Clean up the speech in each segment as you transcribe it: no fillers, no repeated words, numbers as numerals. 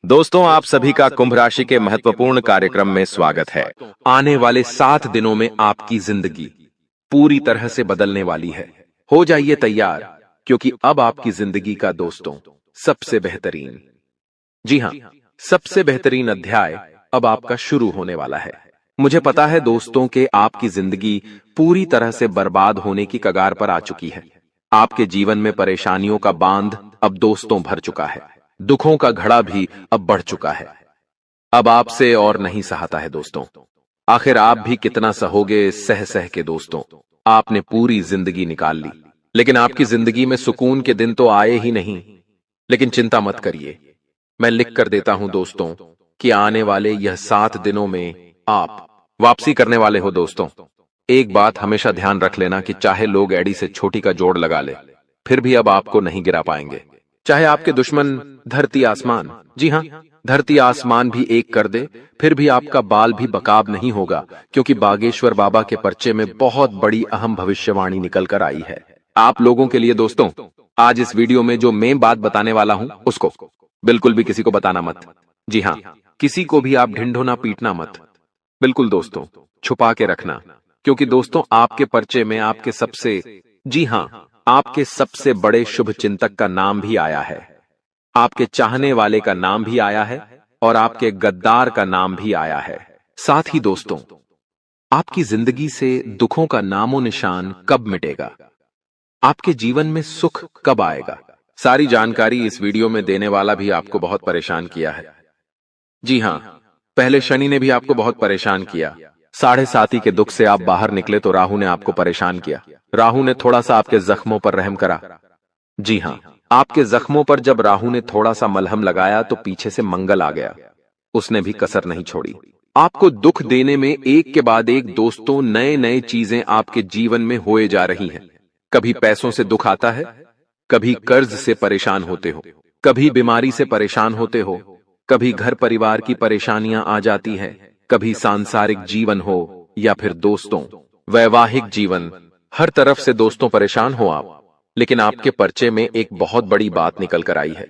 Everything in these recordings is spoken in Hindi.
दोस्तों, आप सभी का कुंभ राशि के महत्वपूर्ण कार्यक्रम में स्वागत है। आने वाले 7 दिनों में आपकी जिंदगी पूरी तरह से बदलने वाली है। हो जाइए तैयार, क्योंकि अब आपकी जिंदगी का दोस्तों सबसे बेहतरीन, जी हाँ, सबसे बेहतरीन अध्याय अब आपका शुरू होने वाला है। मुझे पता है दोस्तों कि आपकी जिंदगी पूरी तरह से बर्बाद होने की कगार पर आ चुकी है। आपके जीवन में परेशानियों का बांध अब दोस्तों भर चुका है। दुखों का घड़ा भी अब बढ़ चुका है। अब आपसे और नहीं सहाता है दोस्तों। आखिर आप भी कितना सहोगे सह सह के दोस्तों। आपने पूरी जिंदगी निकाल ली, लेकिन आपकी जिंदगी में सुकून के दिन तो आए ही नहीं। लेकिन चिंता मत करिए, मैं लिख कर देता हूं दोस्तों कि आने वाले यह 7 दिनों में आप वापसी करने वाले हो दोस्तों। एक बात हमेशा ध्यान रख लेना कि चाहे लोग एड़ी से छोटी का जोड़ लगा ले, फिर भी अब आपको नहीं गिरा पाएंगे। चाहे आपके दुश्मन धरती आसमान, जी हां, धरती आसमान भी एक कर दे, फिर भी आपका बाल भी बकाब नहीं होगा, क्योंकि बागेश्वर बाबा के पर्चे में बहुत बड़ी अहम भविष्यवाणी निकल कर आई है आप लोगों के लिए दोस्तों। आज इस वीडियो में जो मैं बात बताने वाला हूं, उसको बिल्कुल भी किसी को बताना मत। जी हां, किसी को भी आप ढिंढोना पीटना मत। बिल्कुल दोस्तों, छुपा के रखना, क्योंकि दोस्तों आपके पर्चे में आपके सबसे, जी हां, आपके सबसे बड़े शुभ चिंतक का नाम भी आया है। आपके चाहने वाले का नाम भी आया है और आपके गद्दार का नाम भी आया है। साथ ही दोस्तों, आपकी जिंदगी से दुखों का नामो निशान कब मिटेगा, आपके जीवन में सुख कब आएगा, सारी जानकारी इस वीडियो में देने वाला भी आपको बहुत परेशान किया है। जी हां, पहले शनि ने भी आपको बहुत परेशान किया। 7.5 के दुख से आप बाहर निकले तो राहु ने आपको परेशान किया। राहु ने थोड़ा सा आपके जख्मों पर रहम करा। जी हां, आपके जख्मों पर जब राहु ने थोड़ा सा मलहम लगाया तो पीछे से मंगल आ गया। उसने भी कसर नहीं छोड़ी। आपको दुख देने में एक के बाद एक दोस्तों नए नए चीजें आपके जीवन में होए जा रही हैं। कभी पैसों से दुख आता है, कभी कर्ज से परेशान होते हो, कभी बीमारी से परेशान होते हो, कभी घर परिवार की परेशानियां आ जाती है, कभी सांसारिक जीवन हो या फिर दोस्तों वैवाहिक जीवन, हर तरफ से दोस्तों परेशान हो आप। लेकिन आपके पर्चे में एक बहुत बड़ी बात निकल कर आई है।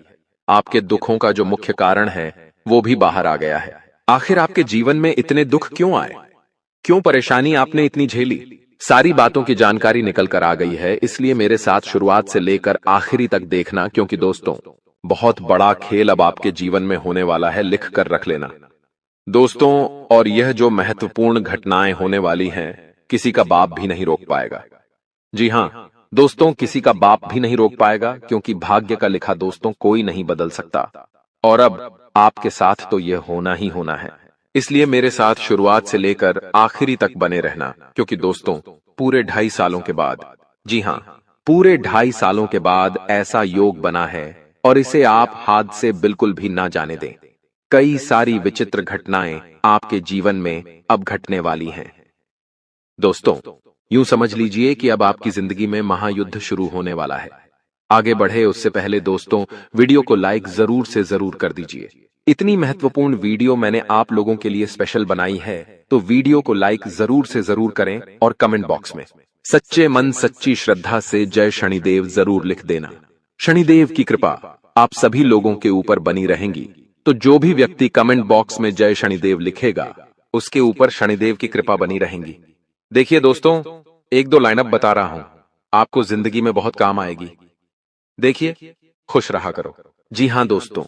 आपके दुखों का जो मुख्य कारण है वो भी बाहर आ गया है। आखिर आपके जीवन में इतने दुख क्यों आए, क्यों परेशानी आपने इतनी झेली, सारी बातों की जानकारी निकल कर आ गई है। इसलिए मेरे साथ शुरुआत से लेकर आखिरी तक देखना, क्योंकि दोस्तों बहुत बड़ा खेल अब आपके जीवन में होने वाला है। लिख कर रख लेना दोस्तों, और यह जो महत्वपूर्ण घटनाएं होने वाली हैं, किसी का बाप भी नहीं रोक पाएगा। जी हां दोस्तों, किसी का बाप भी नहीं रोक पाएगा, क्योंकि भाग्य का लिखा दोस्तों कोई नहीं बदल सकता। और अब आपके साथ तो यह होना ही होना है। इसलिए मेरे साथ शुरुआत से लेकर आखिरी तक बने रहना, क्योंकि दोस्तों पूरे 2.5 सालों के बाद, जी हां, पूरे 2.5 सालों के बाद ऐसा योग बना है और इसे आप हाथ से बिल्कुल भी ना जाने दें। कई सारी विचित्र घटनाएं आपके जीवन में अब घटने वाली हैं। दोस्तों यूं समझ लीजिए कि अब आपकी जिंदगी में महायुद्ध शुरू होने वाला है। आगे बढ़े उससे पहले दोस्तों वीडियो को लाइक जरूर से जरूर कर दीजिए। इतनी महत्वपूर्ण वीडियो मैंने आप लोगों के लिए स्पेशल बनाई है, तो वीडियो को लाइक जरूर से जरूर करें और कमेंट बॉक्स में सच्चे मन सच्ची श्रद्धा से जय शनिदेव जरूर लिख देना। शनिदेव की कृपा आप सभी लोगों के ऊपर बनी रहेंगी। तो जो भी व्यक्ति कमेंट बॉक्स में जय शनिदेव लिखेगा, उसके ऊपर शनिदेव की कृपा बनी रहेंगी। देखिए दोस्तों, 1-2 लाइनअप बता रहा हूं, आपको जिंदगी में बहुत काम आएगी। देखिए, खुश रहा करो। जी हां दोस्तों,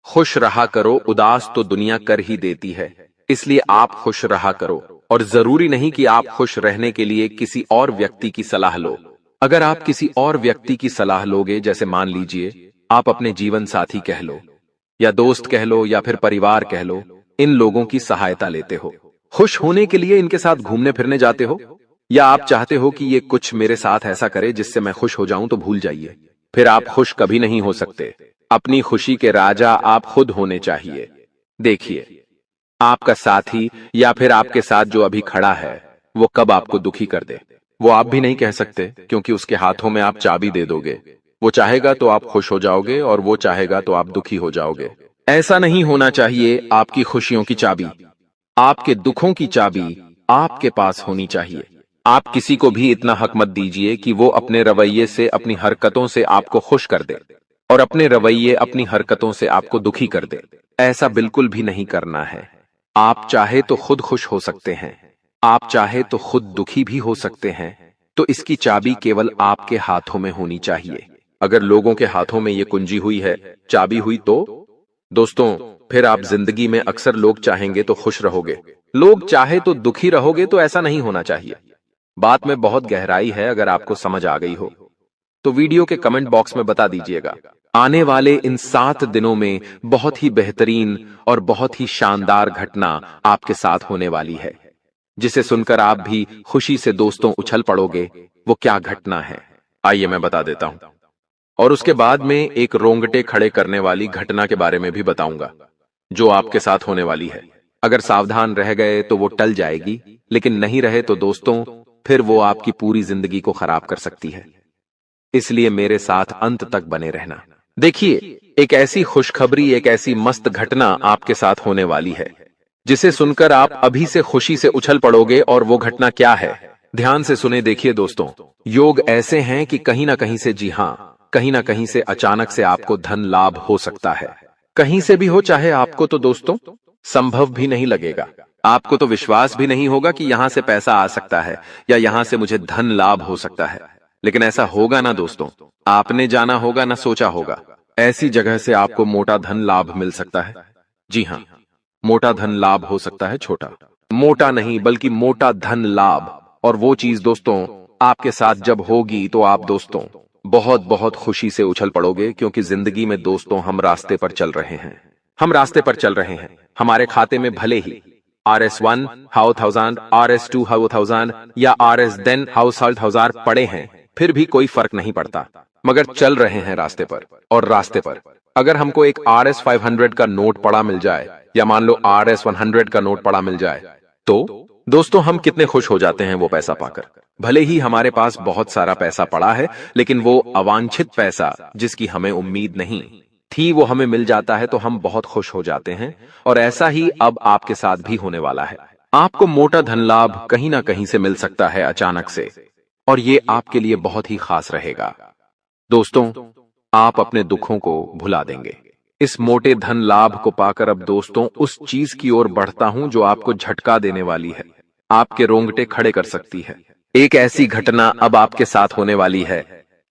खुश रहा करो। उदास तो दुनिया कर ही देती है, इसलिए आप खुश रहा करो। और जरूरी नहीं कि आप खुश रहने के लिए किसी और व्यक्ति की सलाह लो। अगर आप किसी और व्यक्ति की सलाह लोगे, जैसे मान लीजिए आप अपने जीवन साथी कह लो, या दोस्त कह लो, या फिर परिवार कह लो, इन लोगों की सहायता लेते हो, खुश होने के लिए इनके साथ घूमने फिरने जाते हो, या आप चाहते हो कि ये कुछ मेरे साथ ऐसा करे जिससे मैं खुश हो जाऊं, तो भूल जाइए, फिर आप खुश कभी नहीं हो सकते। अपनी खुशी के राजा आप खुद होने चाहिए। देखिए, आपका साथी या फिर आपके साथ जो अभी खड़ा है, वो कब आपको दुखी कर दे वो आप भी नहीं कह सकते, क्योंकि उसके हाथों में आप चाबी दे दोगे। वो चाहेगा तो आप खुश हो जाओगे और वो चाहेगा तो आप दुखी हो जाओगे। ऐसा नहीं होना चाहिए। आपकी खुशियों की चाबी, आपके दुखों की चाबी आपके पास होनी चाहिए। आप किसी को भी इतना हक मत दीजिए कि वो अपने रवैये से, अपनी हरकतों से आपको खुश कर दे और अपने रवैये अपनी हरकतों से आपको दुखी कर दे। ऐसा बिल्कुल भी नहीं करना है। आप चाहे तो खुद खुश हो सकते हैं, आप चाहे तो खुद दुखी भी हो सकते हैं। तो इसकी चाबी केवल आपके हाथों में होनी चाहिए। अगर लोगों के हाथों में ये कुंजी हुई है, चाबी हुई, तो दोस्तों फिर आप जिंदगी में अक्सर लोग चाहेंगे तो खुश रहोगे, लोग चाहे तो दुखी रहोगे। तो ऐसा नहीं होना चाहिए। बात में बहुत गहराई है। अगर आपको समझ आ गई हो तो वीडियो के कमेंट बॉक्स में बता दीजिएगा। आने वाले इन 7 दिनों में बहुत ही बेहतरीन और बहुत ही शानदार घटना आपके साथ होने वाली है, जिसे सुनकर आप भी खुशी से दोस्तों उछल पड़ोगे। वो क्या घटना है, आइए मैं बता देता हूं। और उसके बाद में एक रोंगटे खड़े करने वाली घटना के बारे में भी बताऊंगा, जो आपके साथ होने वाली है। अगर सावधान रह गए तो वो टल जाएगी, लेकिन नहीं रहे तो दोस्तों फिर वो आपकी पूरी जिंदगी को खराब कर सकती है। इसलिए मेरे साथ अंत तक बने रहना। देखिए, एक ऐसी खुशखबरी, एक ऐसी मस्त घटना आपके साथ होने वाली है, जिसे सुनकर आप अभी से खुशी से उछल पड़ोगे। और वो घटना क्या है, ध्यान से सुने। देखिए दोस्तों, योग ऐसे हैं कि कहीं ना कहीं से, जी हां, कहीं ना कहीं से अचानक से आपको धन लाभ हो सकता है। कहीं से भी हो, चाहे आपको तो दोस्तों संभव भी नहीं लगेगा। आपको तो विश्वास भी नहीं होगा कि यहां से पैसा आ सकता है या यहां से मुझे धन लाभ हो सकता है। लेकिन ऐसा होगा ना दोस्तों, आपने जाना होगा ना सोचा होगा। ऐसी जगह से आपको मोटा धन लाभ मिल सकता है। जी हां, मोटा धन लाभ हो सकता है, छोटा मोटा नहीं बल्कि मोटा धन लाभ। और वो चीज दोस्तों आपके साथ जब होगी तो आप दोस्तों बहुत बहुत खुशी से उछल पड़ोगे, क्योंकि जिंदगी में दोस्तों हम रास्ते पर चल रहे हैं। हम रास्ते पर चल रहे हैं। हमारे खाते में भले ही RS1 हाउ 1000, RS2 हाउ 1000 या RS देन हाउ 1000 पड़े हैं, फिर भी कोई फर्क नहीं पड़ता। मगर चल रहे हैं रास्ते पर। और रास्ते पर अगर हमको एक RS 500 का नोट पड़ा मिल जाए, या मान लो RS 100 का नोट पड़ा मिल जाए, तो दोस्तों हम कितने खुश हो जाते हैं वो पैसा पाकर। भले ही हमारे पास बहुत सारा पैसा पड़ा है, लेकिन वो अवांछित पैसा जिसकी हमें उम्मीद नहीं थी, वो हमें मिल जाता है तो हम बहुत खुश हो जाते हैं। और ऐसा ही अब आपके साथ भी होने वाला है। आपको मोटा धन लाभ कहीं ना कहीं से मिल सकता है अचानक से, और ये आपके लिए बहुत ही खास रहेगा। दोस्तों आप अपने दुखों को भुला देंगे। इस मोटे धन लाभ को पाकर अब दोस्तों उस चीज की ओर बढ़ता हूं जो आपको झटका देने वाली है, आपके रोंगटे खड़े कर सकती है। एक ऐसी घटना अब आपके साथ होने वाली है,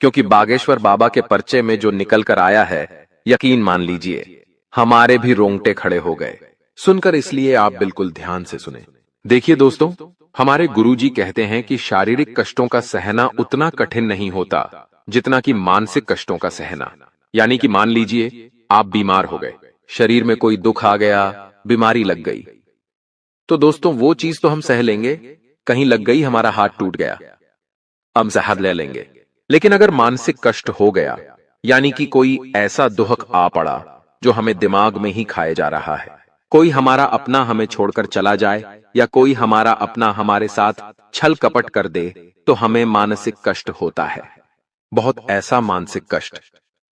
क्योंकि बागेश्वर बाबा के पर्चे में जो निकल कर आया है, यकीन मान लीजिए हमारे भी रोंगटे खड़े हो गए सुनकर। इसलिए आप बिल्कुल ध्यान से सुने। देखिए दोस्तों, हमारे गुरुजी कहते हैं कि शारीरिक कष्टों का सहना उतना कठिन नहीं होता जितना कि मानसिक कष्टों का सहना। यानी कि मान लीजिए आप बीमार हो गए, शरीर में कोई दुख आ गया, बीमारी लग गई, तो दोस्तों वो चीज तो हम सह लेंगे। कहीं लग गई, हमारा हाथ टूट गया, हम जहर ले लेंगे। लेकिन अगर मानसिक कष्ट हो गया, यानी कि कोई ऐसा दुख आ पड़ा जो हमें दिमाग में ही खाए जा रहा है, कोई हमारा अपना हमें छोड़कर चला जाए, या कोई हमारा अपना हमारे साथ छल कपट कर दे, तो हमें मानसिक कष्ट होता है। बहुत ऐसा मानसिक कष्ट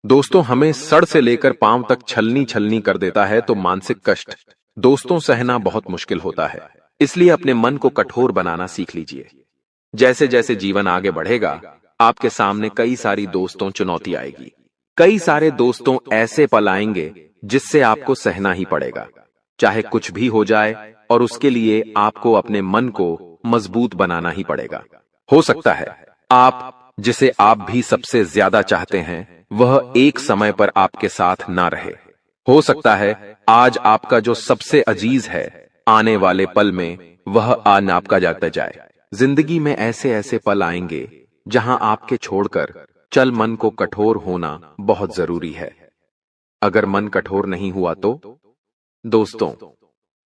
दोस्तों हमें सड़ से लेकर पांव तक छलनी छलनी कर देता है। तो मानसिक कष्ट दोस्तों सहना बहुत मुश्किल होता है। इसलिए अपने मन को कठोर बनाना सीख लीजिए। जैसे जैसे जीवन आगे बढ़ेगा, आपके सामने कई सारी दोस्तों चुनौती आएगी, कई सारे दोस्तों ऐसे पल आएंगे जिससे आपको सहना ही पड़ेगा, चाहे कुछ भी हो जाए। और उसके लिए आपको अपने मन को मजबूत बनाना ही पड़ेगा। हो सकता है आप जिसे आप भी सबसे ज्यादा चाहते हैं वह एक समय पर आपके साथ ना रहे। हो सकता है आज आपका जो सबसे अजीज है, आने वाले पल में वह आज आपका जाता जाए। जिंदगी में ऐसे ऐसे पल आएंगे जहां आपके छोड़कर चल मन को कठोर होना बहुत जरूरी है। अगर मन कठोर नहीं हुआ तो दोस्तों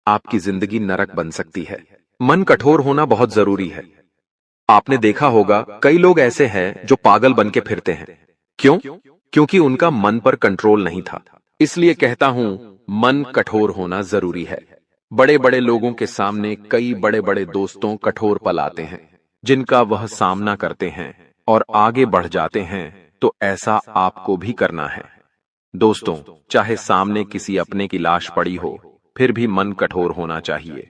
आपकी जिंदगी नरक बन सकती है। मन कठोर होना बहुत जरूरी है। आपने देखा होगा कई लोग ऐसे हैं जो पागल बन के फिरते हैं। क्यों? क्योंकि उनका मन पर कंट्रोल नहीं था। इसलिए कहता हूं मन कठोर होना जरूरी है। बड़े बड़े लोगों के सामने कई बड़े बड़े दोस्तों कठोर पल आते हैं, जिनका वह सामना करते हैं और आगे बढ़ जाते हैं। तो ऐसा आपको भी करना है दोस्तों। चाहे सामने किसी अपने की लाश पड़ी हो, फिर भी मन कठोर होना चाहिए।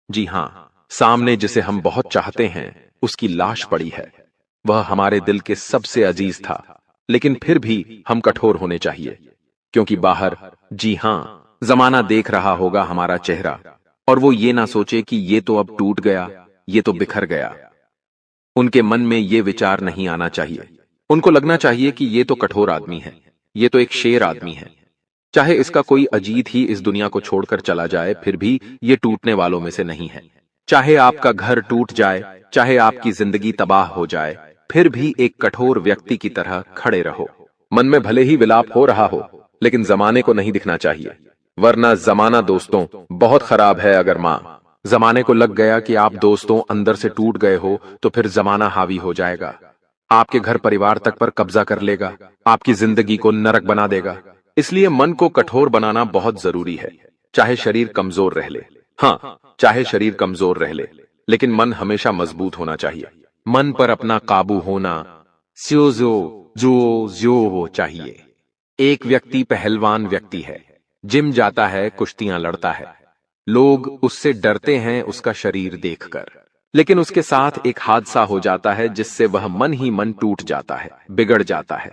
जी हां, सामने जिसे हम बहुत चाहते हैं उसकी लाश पड़ी है। वह हमारे दिल के सबसे अजीज था, लेकिन फिर भी हम कठोर होने चाहिए, क्योंकि बाहर, जी हां, जमाना देख रहा होगा हमारा चेहरा और वो ये ना सोचे कि ये तो अब टूट गया, ये तो बिखर गया। उनके मन में ये विचार नहीं आना चाहिए। उनको लगना चाहिए कि ये तो कठोर आदमी है, ये तो एक शेर आदमी है। चाहे इसका कोई अजीत ही इस दुनिया को छोड़कर चला जाए, फिर भी ये टूटने वालों में से नहीं है। चाहे आपका घर टूट जाए, चाहे आपकी जिंदगी तबाह हो जाए, फिर भी एक कठोर व्यक्ति की तरह खड़े रहो। मन में भले ही विलाप हो रहा हो, लेकिन जमाने को नहीं दिखना चाहिए, वरना जमाना दोस्तों बहुत खराब है। अगर जमाने को लग गया कि आप दोस्तों अंदर से टूट गए हो, तो फिर जमाना हावी हो जाएगा, आपके घर परिवार तक पर कब्जा कर लेगा, आपकी जिंदगी को नरक बना देगा। इसलिए मन को कठोर बनाना बहुत जरूरी है। चाहे शरीर कमजोर रह ले, हाँ, चाहे शरीर कमजोर रह ले, लेकिन मन हमेशा मजबूत होना चाहिए। मन पर अपना काबू होना जो चाहिए। एक व्यक्ति पहलवान व्यक्ति है, जिम जाता है, कुश्तियां लड़ता है, लोग उससे डरते हैं उसका शरीर देखकर। लेकिन उसके साथ एक हादसा हो जाता है जिससे वह मन ही मन टूट जाता है, बिगड़ जाता है।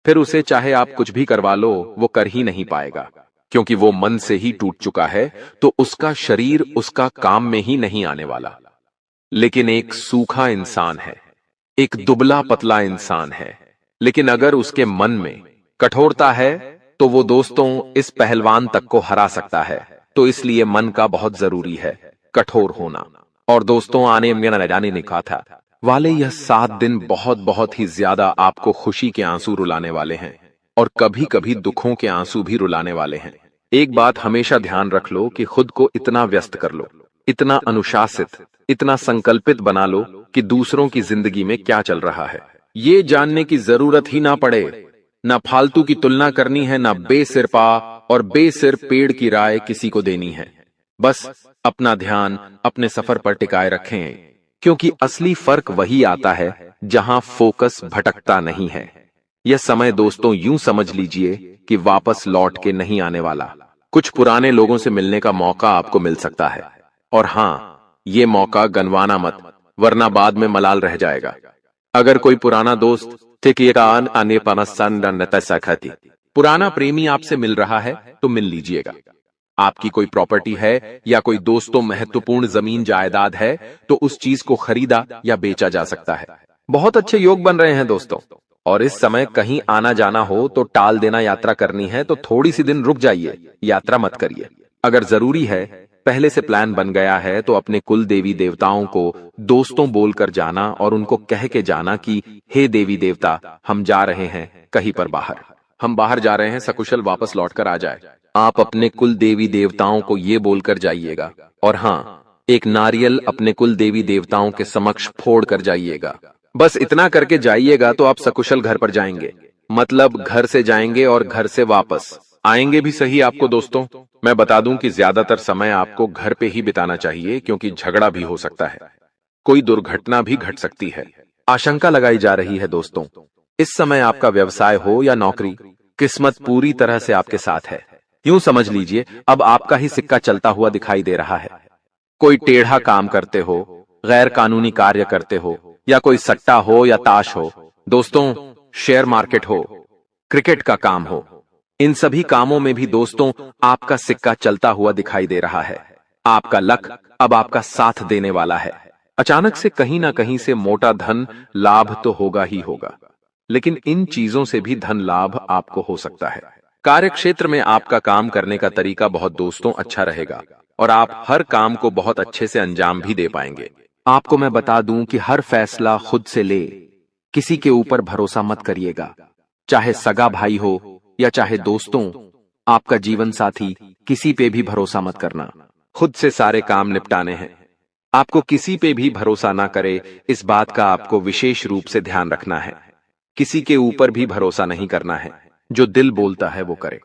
फिर उसे चाहे आप कुछ भी करवा लो, वो कर ही नहीं पाएगा, क्योंकि वो मन से ही टूट चुका है, तो उसका शरीर उसका काम में ही नहीं आने वाला। लेकिन एक सूखा इंसान है, एक दुबला पतला इंसान है, लेकिन अगर उसके मन में कठोरता है, तो वो दोस्तों इस पहलवान तक को हरा सकता है। तो इसलिए मन का बहुत जरूरी है कठोर होना। और दोस्तों, आने में जाने ने कहा था वाले यह 7 दिन बहुत ही ज्यादा आपको खुशी के आंसू रुलाने वाले हैं, और कभी कभी दुखों के आंसू भी रुलाने वाले हैं। एक बात हमेशा ध्यान रख लो कि खुद को इतना व्यस्त कर लो, इतना अनुशासित, इतना संकल्पित बना लो कि दूसरों की जिंदगी में क्या चल रहा है ये जानने की जरूरत ही ना पड़े। ना फालतू की तुलना करनी है, ना बेसिरपा और बेसिर पेड़ की राय किसी को देनी है। बस अपना ध्यान अपने सफर पर टिकाए रखें, क्योंकि असली फर्क वही आता है जहां फोकस भटकता नहीं है। यह समय दोस्तों यूं समझ लीजिए कि वापस लौट के नहीं आने वाला। कुछ पुराने लोगों से मिलने का मौका आपको मिल सकता है, और हां, ये मौका गंवाना मत, वरना बाद में मलाल रह जाएगा। अगर कोई पुराना दोस्त पुराना प्रेमी आपसे मिल रहा है तो मिल लीजिएगा। आपकी कोई प्रॉपर्टी है या कोई दोस्तों महत्वपूर्ण जमीन जायदाद है, तो उस चीज को खरीदा या बेचा जा सकता है। बहुत अच्छे योग बन रहे हैं दोस्तों, और इस समय कहीं आना जाना हो तो टाल देना। यात्रा करनी है तो थोड़ी सी दिन रुक जाइए, यात्रा मत करिए। अगर जरूरी है, पहले से प्लान बन गया है, तो अपने कुल देवी देवताओं को दोस्तों बोलकर जाना और उनको कह के जाना कि हे देवी देवता, हम जा रहे हैं कहीं पर बाहर, हम बाहर जा रहे हैं, सकुशल वापस लौटकर आ जाए। आप अपने कुल देवी देवताओं को ये बोलकर जाइएगा, और हाँ, एक नारियल अपने कुल देवी देवताओं के समक्ष फोड़ कर जाइएगा। बस इतना करके जाइएगा तो आप सकुशल घर पर जाएंगे, मतलब घर से जाएंगे और घर से वापस आएंगे भी सही। आपको दोस्तों मैं बता दूं कि ज्यादातर समय आपको घर पे ही बिताना चाहिए, क्योंकि झगड़ा भी हो सकता है, कोई दुर्घटना भी घट सकती है। आशंका लगाई जा रही है दोस्तों, इस समय आपका व्यवसाय हो या नौकरी, किस्मत पूरी तरह से आपके साथ है। यूं समझ लीजिए अब आपका ही सिक्का चलता हुआ दिखाई दे रहा है। कोई टेढ़ा काम करते हो, गैर कानूनी कार्य करते हो, या कोई सट्टा हो या ताश हो, दोस्तों शेयर मार्केट हो, क्रिकेट का काम हो, इन सभी कामों में भी दोस्तों आपका सिक्का चलता हुआ दिखाई दे रहा है। आपका लक अब आपका साथ देने वाला है। अचानक से कहीं ना कहीं से मोटा धन लाभ तो होगा ही होगा, लेकिन इन चीजों से भी धन लाभ आपको हो सकता है। कार्य क्षेत्र में आपका काम करने का तरीका बहुत दोस्तों अच्छा रहेगा, और आप हर काम को बहुत अच्छे से अंजाम भी दे पाएंगे। आपको मैं बता दूं कि हर फैसला खुद से ले, किसी के ऊपर भरोसा मत करिएगा, चाहे सगा भाई हो या चाहे दोस्तों, आपका जीवन साथी, किसी पे भी भरोसा मत करना। खुद से सारे काम निपटाने हैं। आपको किसी पे भी भरोसा ना करे, इस बात का आपको विशेष रूप से ध्यान रखना है। किसी के ऊपर भी भरोसा नहीं करना है, जो दिल बोलता है वो करे।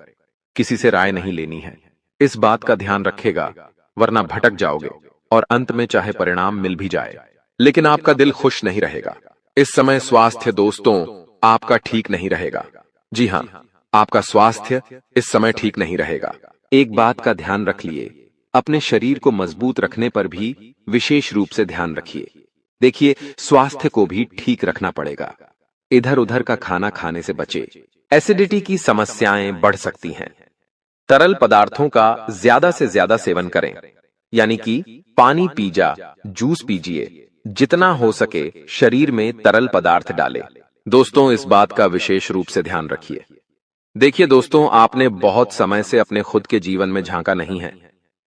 किसी से राय नहीं लेनी है, इस बात का ध्यान रखेगा, वरना भटक जाओगे और अंत में चाहे परिणाम मिल भी जाए, लेकिन आपका दिल खुश नहीं रहेगा। इस समय स्वास्थ्य दोस्तों आपका ठीक नहीं रहेगा। जी हाँ, आपका स्वास्थ्य इस समय ठीक नहीं रहेगा। एक बात का ध्यान रख लिए, अपने शरीर को मजबूत रखने पर भी विशेष रूप से ध्यान रखिए। देखिए, स्वास्थ्य को भी ठीक रखना पड़ेगा। इधर उधर का खाना खाने से बचे, एसिडिटी की समस्याएं बढ़ सकती हैं। तरल पदार्थों का ज्यादा से ज्यादा सेवन करें, यानी कि पानी पीजा, जूस पीजिए, जितना हो सके शरीर में तरल पदार्थ डालें। दोस्तों, इस बात का विशेष रूप से ध्यान रखिए। देखिए दोस्तों, आपने बहुत समय से अपने खुद के जीवन में झांका नहीं है।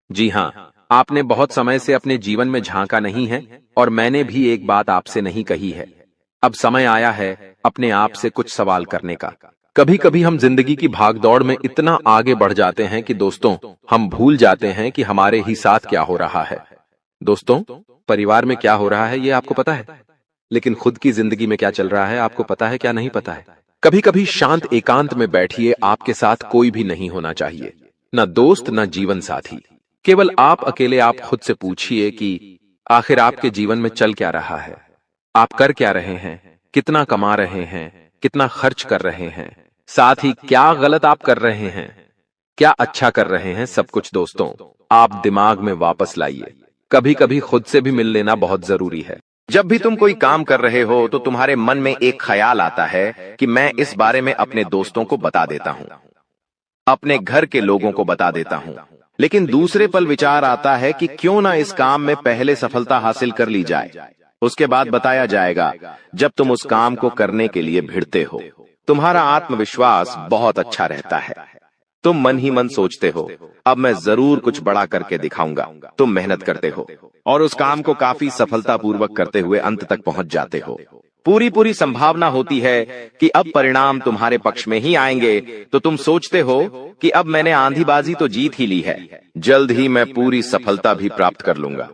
जी हाँ, आपने बहुत समय से अपने जीवन में झांका नहीं है और मैंने भी एक बात आपसे नहीं कही है। अब समय आया है अपने आप से कुछ सवाल करने का। कभी कभी हम जिंदगी की भागदौड़ में इतना आगे बढ़ जाते हैं कि दोस्तों, हम भूल जाते हैं कि हमारे ही साथ क्या हो रहा है। दोस्तों, परिवार में क्या हो रहा है ये आपको पता है, लेकिन खुद की जिंदगी में क्या चल रहा है आपको पता है क्या नहीं पता है। कभी कभी शांत एकांत में बैठिए, आपके साथ कोई भी नहीं होना चाहिए, न दोस्त न जीवन साथी, केवल आप अकेले। आप खुद से पूछिए कि आखिर आपके जीवन में चल क्या रहा है, आप कर क्या रहे हैं, कितना कमा रहे हैं, कितना खर्च कर रहे हैं, साथ ही क्या गलत आप कर रहे हैं, क्या अच्छा कर रहे हैं। सब कुछ दोस्तों आप दिमाग में वापस लाइए। कभी कभी खुद से भी मिल लेना बहुत जरूरी है। जब भी तुम कोई काम कर रहे हो तो तुम्हारे मन में एक ख्याल आता है कि मैं इस बारे में अपने दोस्तों को बता देता हूं, अपने घर के लोगों को बता देता हूं, लेकिन दूसरे पल विचार आता है कि क्यों ना इस काम में पहले सफलता हासिल कर ली जाए, उसके बाद बताया जाएगा। जब तुम उस काम को करने के लिए भिड़ते हो, तुम्हारा आत्मविश्वास बहुत अच्छा रहता है। तुम मन ही मन सोचते हो, अब मैं जरूर कुछ बड़ा करके दिखाऊंगा। तुम मेहनत करते हो और उस काम को काफी सफलतापूर्वक करते हुए अंत तक पहुंच जाते हो। पूरी संभावना होती है कि अब परिणाम तुम्हारे पक्ष में ही आएंगे, तो तुम सोचते हो कि अब मैंने आंधीबाजी तो जीत ही ली है, जल्द ही मैं पूरी सफलता भी प्राप्त कर लूंगा।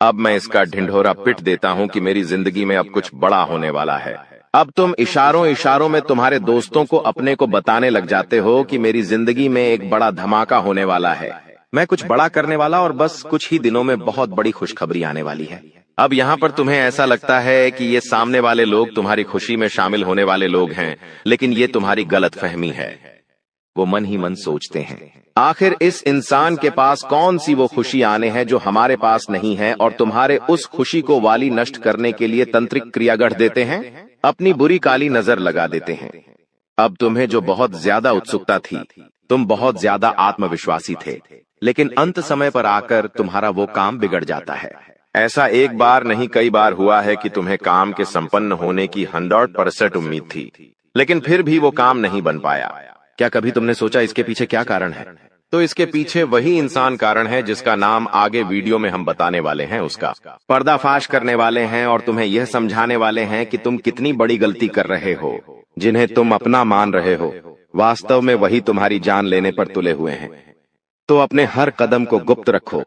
अब मैं इसका ढिंढोरा पिट देता हूं कि मेरी जिंदगी में अब कुछ बड़ा होने वाला है। अब तुम इशारों इशारों में तुम्हारे दोस्तों को अपने को बताने लग जाते हो कि मेरी जिंदगी में एक बड़ा धमाका होने वाला है, मैं कुछ बड़ा करने वाला और बस कुछ ही दिनों में बहुत बड़ी खुशखबरी आने वाली है। अब यहाँ पर तुम्हें ऐसा लगता है कि ये सामने वाले लोग तुम्हारी खुशी में शामिल होने वाले लोग हैं, लेकिन ये तुम्हारी गलतफहमी है। वो मन ही मन सोचते हैं, आखिर इस इंसान के पास कौन सी वो खुशी आने हैं जो हमारे पास नहीं है, और तुम्हारे उस खुशी को वाली नष्ट करने के लिए तंत्रिक क्रिया गढ़ देते हैं, अपनी बुरी काली नजर लगा देते हैं। अब तुम्हें जो बहुत ज्यादा उत्सुकता थी, तुम बहुत ज्यादा आत्मविश्वासी थे, लेकिन अंत समय पर आकर तुम्हारा वो काम बिगड़ जाता है। ऐसा एक बार नहीं कई बार हुआ है कि तुम्हें काम के संपन्न होने की 100% उम्मीद थी, लेकिन फिर भी वो काम नहीं बन पाया। क्या कभी तुमने सोचा इसके पीछे क्या कारण है? तो इसके पीछे वही इंसान कारण है जिसका नाम आगे वीडियो में हम बताने वाले हैं। उसका पर्दाफाश करने वाले हैं और तुम्हें यह समझाने वाले हैं कि तुम कितनी बड़ी गलती कर रहे हो। जिन्हें तुम अपना मान रहे हो, वास्तव में वही तुम्हारी जान लेने पर तुले हुए हैं। तो अपने हर कदम को गुप्त रखो।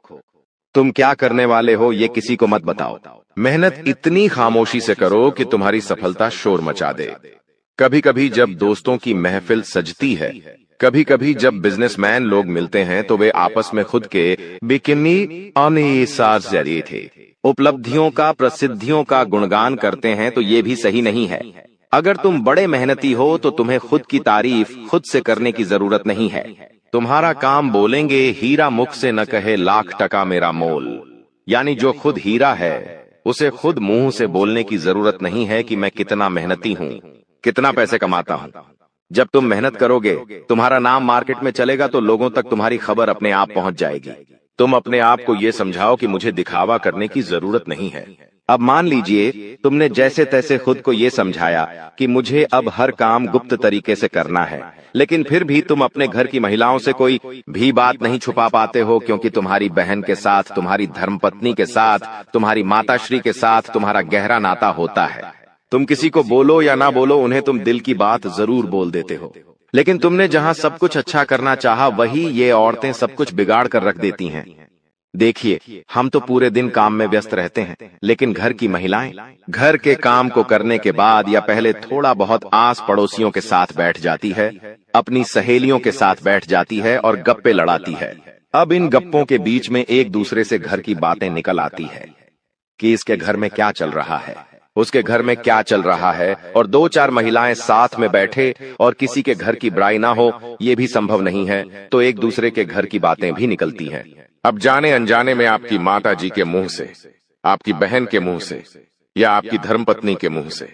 तुम क्या करने वाले हो ये किसी को मत बताओ। मेहनत इतनी खामोशी से करो कि तुम्हारी सफलता शोर मचा दे। कभी कभी जब दोस्तों की महफिल सजती है, कभी कभी जब बिजनेसमैन लोग मिलते हैं, तो वे आपस में खुद के बिकिनी अनिसार जरिए थे उपलब्धियों का, प्रसिद्धियों का गुणगान करते हैं, तो ये भी सही नहीं है। अगर तुम बड़े मेहनती हो तो तुम्हें खुद की तारीफ खुद से करने की जरूरत नहीं है। तुम्हारा काम बोलेंगे, हीरा मुख से न कहे लाख टका मेरा मोल। यानी जो खुद हीरा है उसे खुद मुंह से बोलने की जरूरत नहीं है कि मैं कितना मेहनती हूं, कितना पैसे कमाता हूं। जब तुम मेहनत करोगे, तुम्हारा नाम मार्केट में चलेगा, तो लोगों तक तुम्हारी खबर अपने आप पहुंच जाएगी। तुम अपने आप को ये समझाओ कि मुझे दिखावा करने की जरूरत नहीं है। अब मान लीजिए तुमने जैसे तैसे खुद को ये समझाया कि मुझे अब हर काम गुप्त तरीके से करना है, लेकिन फिर भी तुम अपने घर की महिलाओं से कोई भी बात नहीं छुपा पाते हो, क्योंकि तुम्हारी बहन के साथ, तुम्हारी धर्मपत्नी के साथ, तुम्हारी माताश्री के साथ तुम्हारा गहरा नाता होता है। तुम किसी को बोलो या ना बोलो, उन्हें तुम दिल की बात जरूर बोल देते हो। लेकिन तुमने जहां सब कुछ अच्छा करना चाहा, वही ये औरतें सब कुछ बिगाड़ कर रख देती हैं। देखिए, हम तो पूरे दिन काम में व्यस्त रहते हैं, लेकिन घर की महिलाएं घर के काम को करने के बाद या पहले थोड़ा बहुत आस पड़ोसियों के साथ बैठ जाती है, अपनी सहेलियों के साथ बैठ जाती है और गप्पे लड़ाती है। अब इन गप्पों के बीच में एक दूसरे से घर की बातें निकल आती है कि इसके घर में क्या चल रहा है, उसके घर में क्या चल रहा है, और दो चार महिलाएं साथ में बैठे और किसी के घर की बुराई ना हो, ये भी संभव नहीं है, तो एक दूसरे के घर की बातें भी निकलती हैं। अब जाने अनजाने में आपकी माता जी के मुंह से, आपकी बहन के मुंह से या आपकी धर्मपत्नी के मुंह से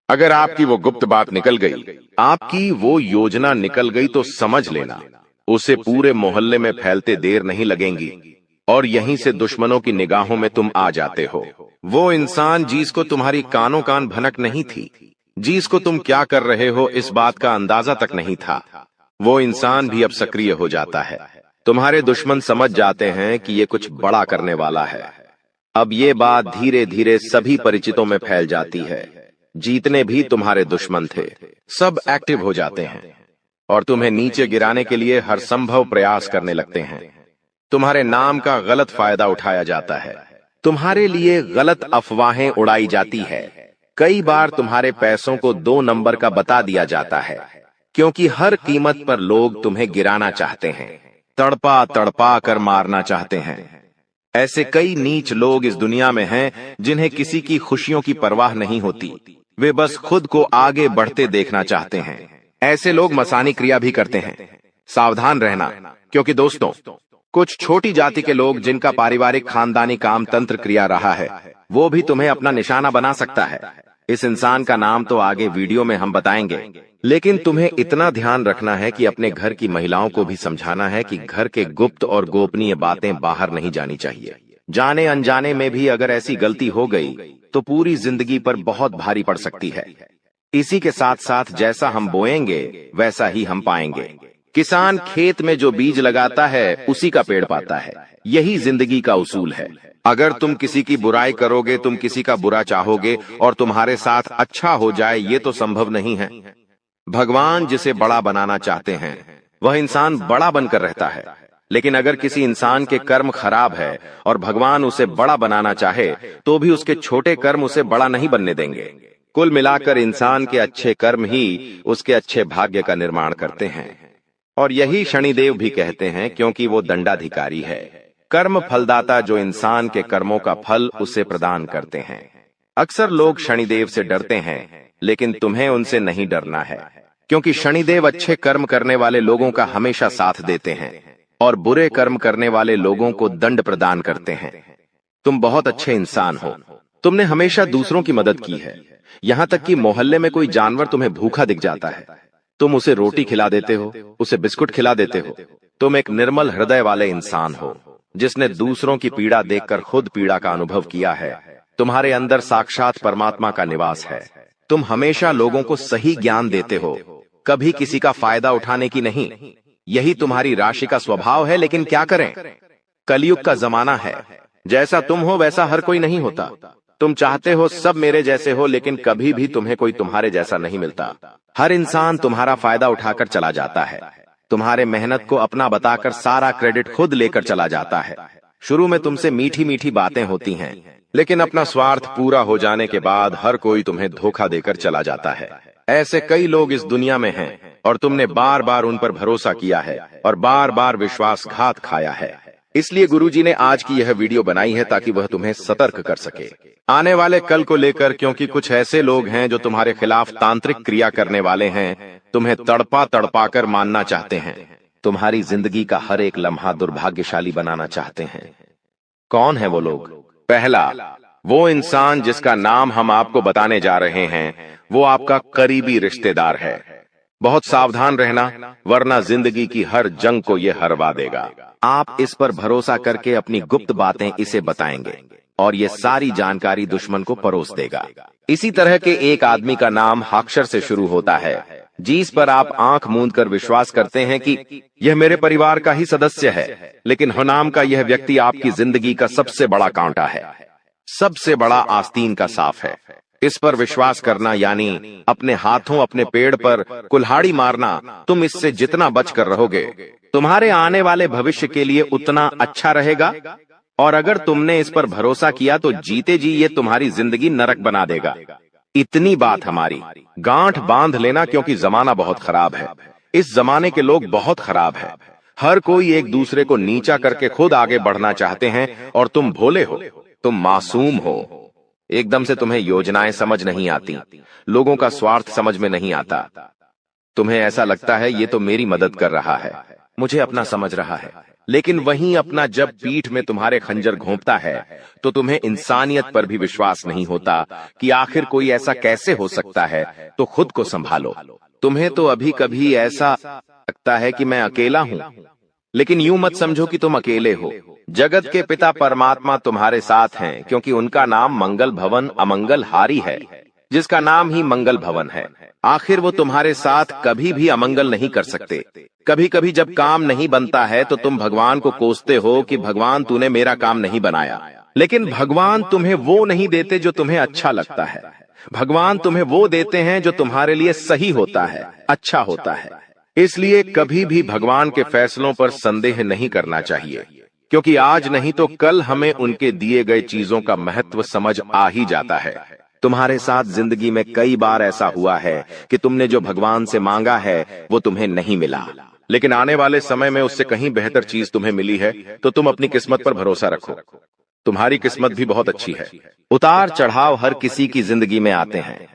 अगर आपकी वो गुप्त बात निकल गई, आपकी वो योजना निकल गई, तो समझ लेना उसे पूरे मोहल्ले में फैलते देर नहीं लगेंगी और यहीं से दुश्मनों की निगाहों में तुम आ जाते हो। वो इंसान जिसको तुम्हारी कानों कान भनक नहीं थी, जिसको तुम क्या कर रहे हो इस बात का अंदाजा तक नहीं था, वो इंसान भी अब सक्रिय हो जाता है। तुम्हारे दुश्मन समझ जाते हैं कि ये कुछ बड़ा करने वाला है। अब ये बात धीरे धीरे सभी परिचितों में फैल जाती है। जितने भी तुम्हारे दुश्मन थे सब एक्टिव हो जाते हैं और तुम्हें नीचे गिराने के लिए हर संभव प्रयास करने लगते हैं। तुम्हारे नाम का गलत फायदा उठाया जाता है, तुम्हारे लिए गलत अफवाहें उड़ाई जाती है। कई बार तुम्हारे पैसों को 2 नंबर का बता दिया जाता है, क्योंकि हर कीमत पर लोग तुम्हें गिराना चाहते हैं, तड़पा तड़पा कर मारना चाहते हैं। ऐसे कई नीच लोग इस दुनिया में हैं जिन्हें किसी की खुशियों की परवाह नहीं होती, वे बस खुद को आगे बढ़ते देखना चाहते हैं। ऐसे लोग मसानी क्रिया भी करते हैं। सावधान रहना, क्योंकि दोस्तों कुछ छोटी जाति के लोग जिनका पारिवारिक खानदानी काम तंत्र क्रिया रहा है, वो भी तुम्हें अपना निशाना बना सकता है। इस इंसान का नाम तो आगे वीडियो में हम बताएंगे, लेकिन तुम्हें इतना ध्यान रखना है कि अपने घर की महिलाओं को भी समझाना है कि घर के गुप्त और गोपनीय बातें बाहर नहीं जानी चाहिए। जाने अनजाने में भी अगर ऐसी गलती हो गई तो पूरी जिंदगी पर बहुत भारी पड़ सकती है। इसी के साथ साथ जैसा हम बोएंगे वैसा ही हम पाएंगे। किसान खेत में जो बीज लगाता है उसी का पेड़ पाता है, यही जिंदगी का उसूल है। अगर तुम किसी की बुराई करोगे, तुम किसी का बुरा चाहोगे और तुम्हारे साथ अच्छा हो जाए, ये तो संभव नहीं है। भगवान जिसे बड़ा बनाना चाहते हैं वह इंसान बड़ा बनकर रहता है, लेकिन अगर किसी इंसान के कर्म खराब है और भगवान उसे बड़ा बनाना चाहे तो भी उसके छोटे कर्म उसे बड़ा नहीं बनने देंगे। कुल मिलाकर इंसान के अच्छे कर्म ही उसके अच्छे भाग्य का निर्माण करते हैं, और यही शनिदेव भी कहते हैं, क्योंकि वो दंडाधिकारी है, कर्म फलदाता, जो इंसान के कर्मों का फल उसे प्रदान करते हैं। अक्सर लोग शनिदेव से डरते हैं, लेकिन तुम्हें उनसे नहीं डरना है, क्योंकि शनिदेव अच्छे कर्म करने वाले लोगों का हमेशा साथ देते हैं और बुरे कर्म करने वाले लोगों को दंड प्रदान करते हैं। तुम बहुत अच्छे इंसान हो, तुमने हमेशा दूसरों की मदद की है। यहाँ तक कि मोहल्ले में कोई जानवर तुम्हें भूखा दिख जाता है, तुम उसे रोटी खिला देते हो, उसे बिस्कुट खिला देते हो। तुम एक निर्मल हृदय वाले इंसान हो, जिसने दूसरों की पीड़ा देखकर खुद पीड़ा का अनुभव किया है। तुम्हारे अंदर साक्षात परमात्मा का निवास है। तुम हमेशा लोगों को सही ज्ञान देते हो, कभी किसी का फायदा उठाने की नहीं। यही तुम्हारी राशि का स्वभाव है, लेकिन क्या करें, कलयुग का जमाना है। जैसा तुम हो वैसा हर कोई नहीं होता। तुम चाहते हो सब मेरे जैसे हो, लेकिन कभी भी तुम्हें कोई तुम्हारे जैसा नहीं मिलता। हर इंसान तुम्हारा फायदा उठाकर चला जाता है, तुम्हारे मेहनत को अपना बताकर सारा क्रेडिट खुद लेकर चला जाता है। शुरू में तुमसे मीठी मीठी बातें होती हैं, लेकिन अपना स्वार्थ पूरा हो जाने के बाद हर कोई तुम्हें धोखा देकर चला जाता है। ऐसे कई लोग इस दुनिया में हैं और तुमने बार बार उन पर भरोसा किया है और बार बार विश्वासघात खाया है। इसलिए गुरुजी ने आज की यह वीडियो बनाई है ताकि वह तुम्हें सतर्क कर सके आने वाले कल को लेकर, क्योंकि कुछ ऐसे लोग हैं जो तुम्हारे खिलाफ तांत्रिक क्रिया करने वाले हैं, तुम्हें तड़पा तड़पा कर मानना चाहते हैं, तुम्हारी जिंदगी का हर एक लम्हा दुर्भाग्यशाली बनाना चाहते हैं। कौन है वो लोग? पहला, वो इंसान जिसका नाम हम आपको बताने जा रहे हैं, वो आपका करीबी रिश्तेदार है। बहुत सावधान रहना, वरना जिंदगी की हर जंग को ये हरवा देगा। आप इस पर भरोसा करके अपनी गुप्त बातें इसे बताएंगे और ये सारी जानकारी दुश्मन को परोस देगा। इसी तरह के एक आदमी का नाम अक्षर से शुरू होता है, जिस पर आप आंख मूंद कर विश्वास करते हैं कि यह मेरे परिवार का ही सदस्य है, लेकिन नाम का यह व्यक्ति आपकी जिंदगी का सबसे बड़ा कांटा है, सबसे बड़ा आस्तीन का साफ है। इस पर विश्वास करना यानी अपने हाथों अपने पेड़ पर कुल्हाड़ी मारना। तुम इससे जितना बचकर रहोगे, तुम्हारे आने वाले भविष्य के लिए उतना अच्छा रहेगा। और अगर तुमने इस पर भरोसा किया तो जीते जी ये तुम्हारी जिंदगी नरक बना देगा। इतनी बात हमारी, गांठ बांध लेना, क्योंकि जमाना बहुत खराब है। इस जमाने के लोग बहुत खराब है। हर कोई एक दूसरे को नीचा करके खुद आगे बढ़ना चाहते हैं, और तुम भोले हो, तुम मासूम हो। एकदम से तुम्हें योजनाएं समझ नहीं आती, लोगों का स्वार्थ समझ में नहीं आता। तुम्हें ऐसा लगता है ये तो मेरी मदद कर रहा है, मुझे अपना समझ रहा है, लेकिन वहीं अपना जब पीठ में तुम्हारे खंजर घोंपता है तो तुम्हें इंसानियत पर भी विश्वास नहीं होता कि आखिर कोई ऐसा कैसे हो सकता है। तो खुद को संभालो। तुम्हें तो अभी कभी ऐसा लगता है कि मैं अकेला हूं, लेकिन यूं मत समझो कि तुम अकेले हो। जगत के पिता परमात्मा तुम्हारे साथ हैं, क्योंकि उनका नाम मंगल भवन अमंगल हारी है, जिसका नाम ही मंगल भवन है। आखिर वो तुम्हारे साथ कभी भी अमंगल नहीं कर सकते। कभी कभी जब काम नहीं बनता है तो तुम भगवान को कोसते हो कि भगवान तूने मेरा काम नहीं बनाया, लेकिन भगवान तुम्हें वो नहीं देते जो तुम्हें अच्छा लगता है। भगवान तुम्हें वो देते हैं जो तुम्हारे लिए सही होता है, अच्छा होता है। इसलिए कभी भी भगवान के फैसलों पर संदेह नहीं करना चाहिए, क्योंकि आज नहीं तो कल हमें उनके दिए गए चीजों का महत्व समझ आ ही जाता है। तुम्हारे साथ जिंदगी में कई बार ऐसा हुआ है कि तुमने जो भगवान से मांगा है वो तुम्हें नहीं मिला, लेकिन आने वाले समय में उससे कहीं बेहतर चीज तुम्हें मिली है, तो तुम अपनी किस्मत पर भरोसा रखो। तुम्हारी किस्मत भी बहुत अच्छी है। उतार चढ़ाव हर किसी की जिंदगी में आते हैं।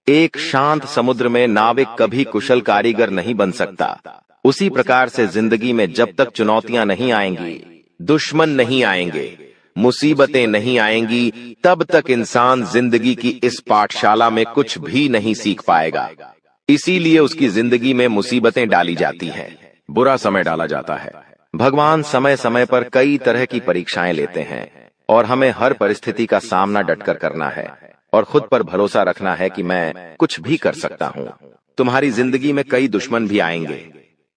एक शांत समुद्र में नाविक कभी कुशल कारीगर नहीं बन सकता। उसी प्रकार से जिंदगी में जब तक चुनौतियां नहीं आएंगी, दुश्मन नहीं आएंगे, मुसीबतें नहीं आएंगी, तब तक इंसान जिंदगी की इस पाठशाला में कुछ भी नहीं सीख पाएगा। इसीलिए उसकी जिंदगी में मुसीबतें डाली जाती हैं, बुरा समय डाला जाता है। भगवान समय समय पर कई तरह की परीक्षाएं लेते हैं और हमें हर परिस्थिति का सामना डटकर करना है और खुद पर भरोसा रखना है कि मैं कुछ भी कर सकता हूं। तुम्हारी जिंदगी में कई दुश्मन भी आएंगे,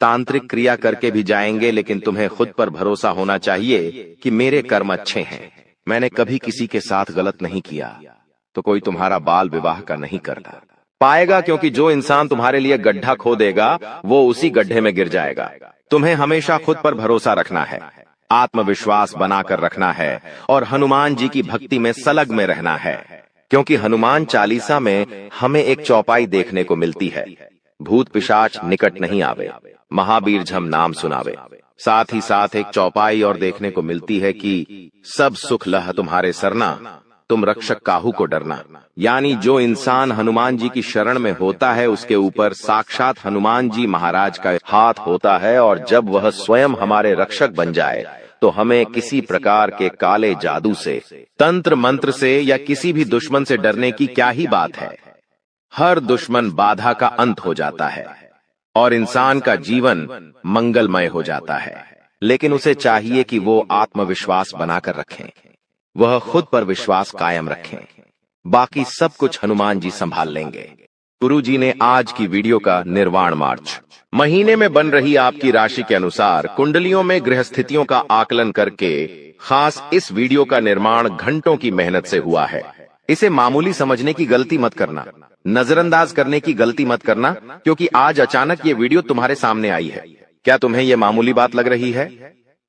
तांत्रिक क्रिया करके भी जाएंगे, लेकिन तुम्हें खुद पर भरोसा होना चाहिए कि मेरे कर्म अच्छे हैं, मैंने कभी किसी के साथ गलत नहीं किया, तो कोई तुम्हारा बाल विवाह का नहीं करता पाएगा, क्योंकि जो इंसान तुम्हारे लिए गड्ढा खो देगा वो उसी गड्ढे में गिर जाएगा। तुम्हें हमेशा खुद पर भरोसा रखना है, आत्मविश्वास बनाकर रखना है और हनुमान जी की भक्ति में सलग में रहना है, क्योंकि हनुमान चालीसा में हमें एक चौपाई देखने को मिलती है, भूत पिशाच निकट नहीं आवे, महावीर झम नाम सुनावे। साथ ही साथ एक चौपाई और देखने को मिलती है कि सब सुख लह तुम्हारे सरना, तुम रक्षक काहू को डरना। यानी जो इंसान हनुमान जी की शरण में होता है उसके ऊपर साक्षात हनुमान जी महाराज का हाथ होता है, और जब वह स्वयं हमारे रक्षक बन जाए तो हमें किसी प्रकार के काले जादू से, तंत्र मंत्र से या किसी भी दुश्मन से डरने की क्या ही बात है। हर दुश्मन बाधा का अंत हो जाता है और इंसान का जीवन मंगलमय हो जाता है। लेकिन उसे चाहिए कि वो आत्मविश्वास बनाकर रखें, वह खुद पर विश्वास कायम रखें, बाकी सब कुछ हनुमान जी संभाल लेंगे। गुरु जी ने आज की वीडियो का निर्वाण मार्च महीने में बन रही आपकी राशि के अनुसार कुंडलियों में ग्रह स्थितियों का आकलन करके खास इस वीडियो का निर्माण घंटों की मेहनत से हुआ है। इसे मामूली समझने की गलती मत करना, नजरअंदाज करने की गलती मत करना, क्योंकि आज अचानक ये वीडियो तुम्हारे सामने आई है। क्या तुम्हें ये मामूली बात लग रही है?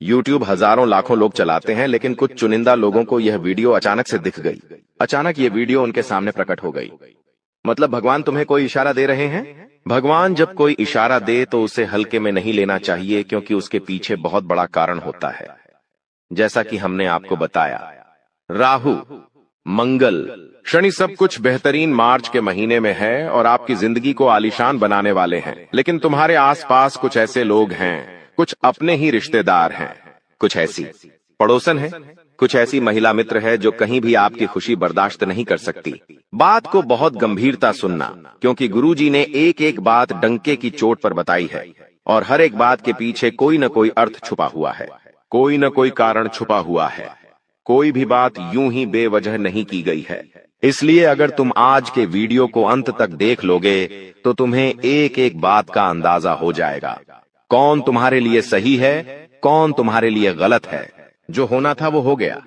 YouTube हजारों लाखों लोग चलाते हैं, लेकिन कुछ चुनिंदा लोगों को यह वीडियो अचानक से दिख गई, अचानक ये वीडियो उनके सामने प्रकट हो गई। मतलब भगवान तुम्हें कोई इशारा दे रहे हैं। भगवान जब कोई इशारा दे तो उसे हल्के में नहीं लेना चाहिए, क्योंकि उसके पीछे बहुत बड़ा कारण होता है। जैसा कि हमने आपको बताया, राहु, मंगल, शनि सब कुछ बेहतरीन मार्च के महीने में है और आपकी जिंदगी को आलीशान बनाने वाले हैं। लेकिन तुम्हारे आसपास कुछ ऐसे लोग हैं, कुछ अपने ही रिश्तेदार हैं, कुछ ऐसी पड़ोसन है, कुछ ऐसी महिला मित्र है जो कहीं भी आपकी खुशी बर्दाश्त नहीं कर सकती। बात को बहुत गंभीरता सुनना, क्योंकि गुरुजी ने एक एक बात डंके की चोट पर बताई है और हर एक बात के पीछे कोई न कोई अर्थ छुपा हुआ है, कोई न कोई कारण छुपा हुआ है। कोई भी बात यूं ही बेवजह नहीं की गई है। इसलिए अगर तुम आज के वीडियो को अंत तक देख लोगे तो तुम्हें एक एक बात का अंदाजा हो जाएगा, कौन तुम्हारे लिए सही है, कौन तुम्हारे लिए गलत है। जो होना था वो हो गया,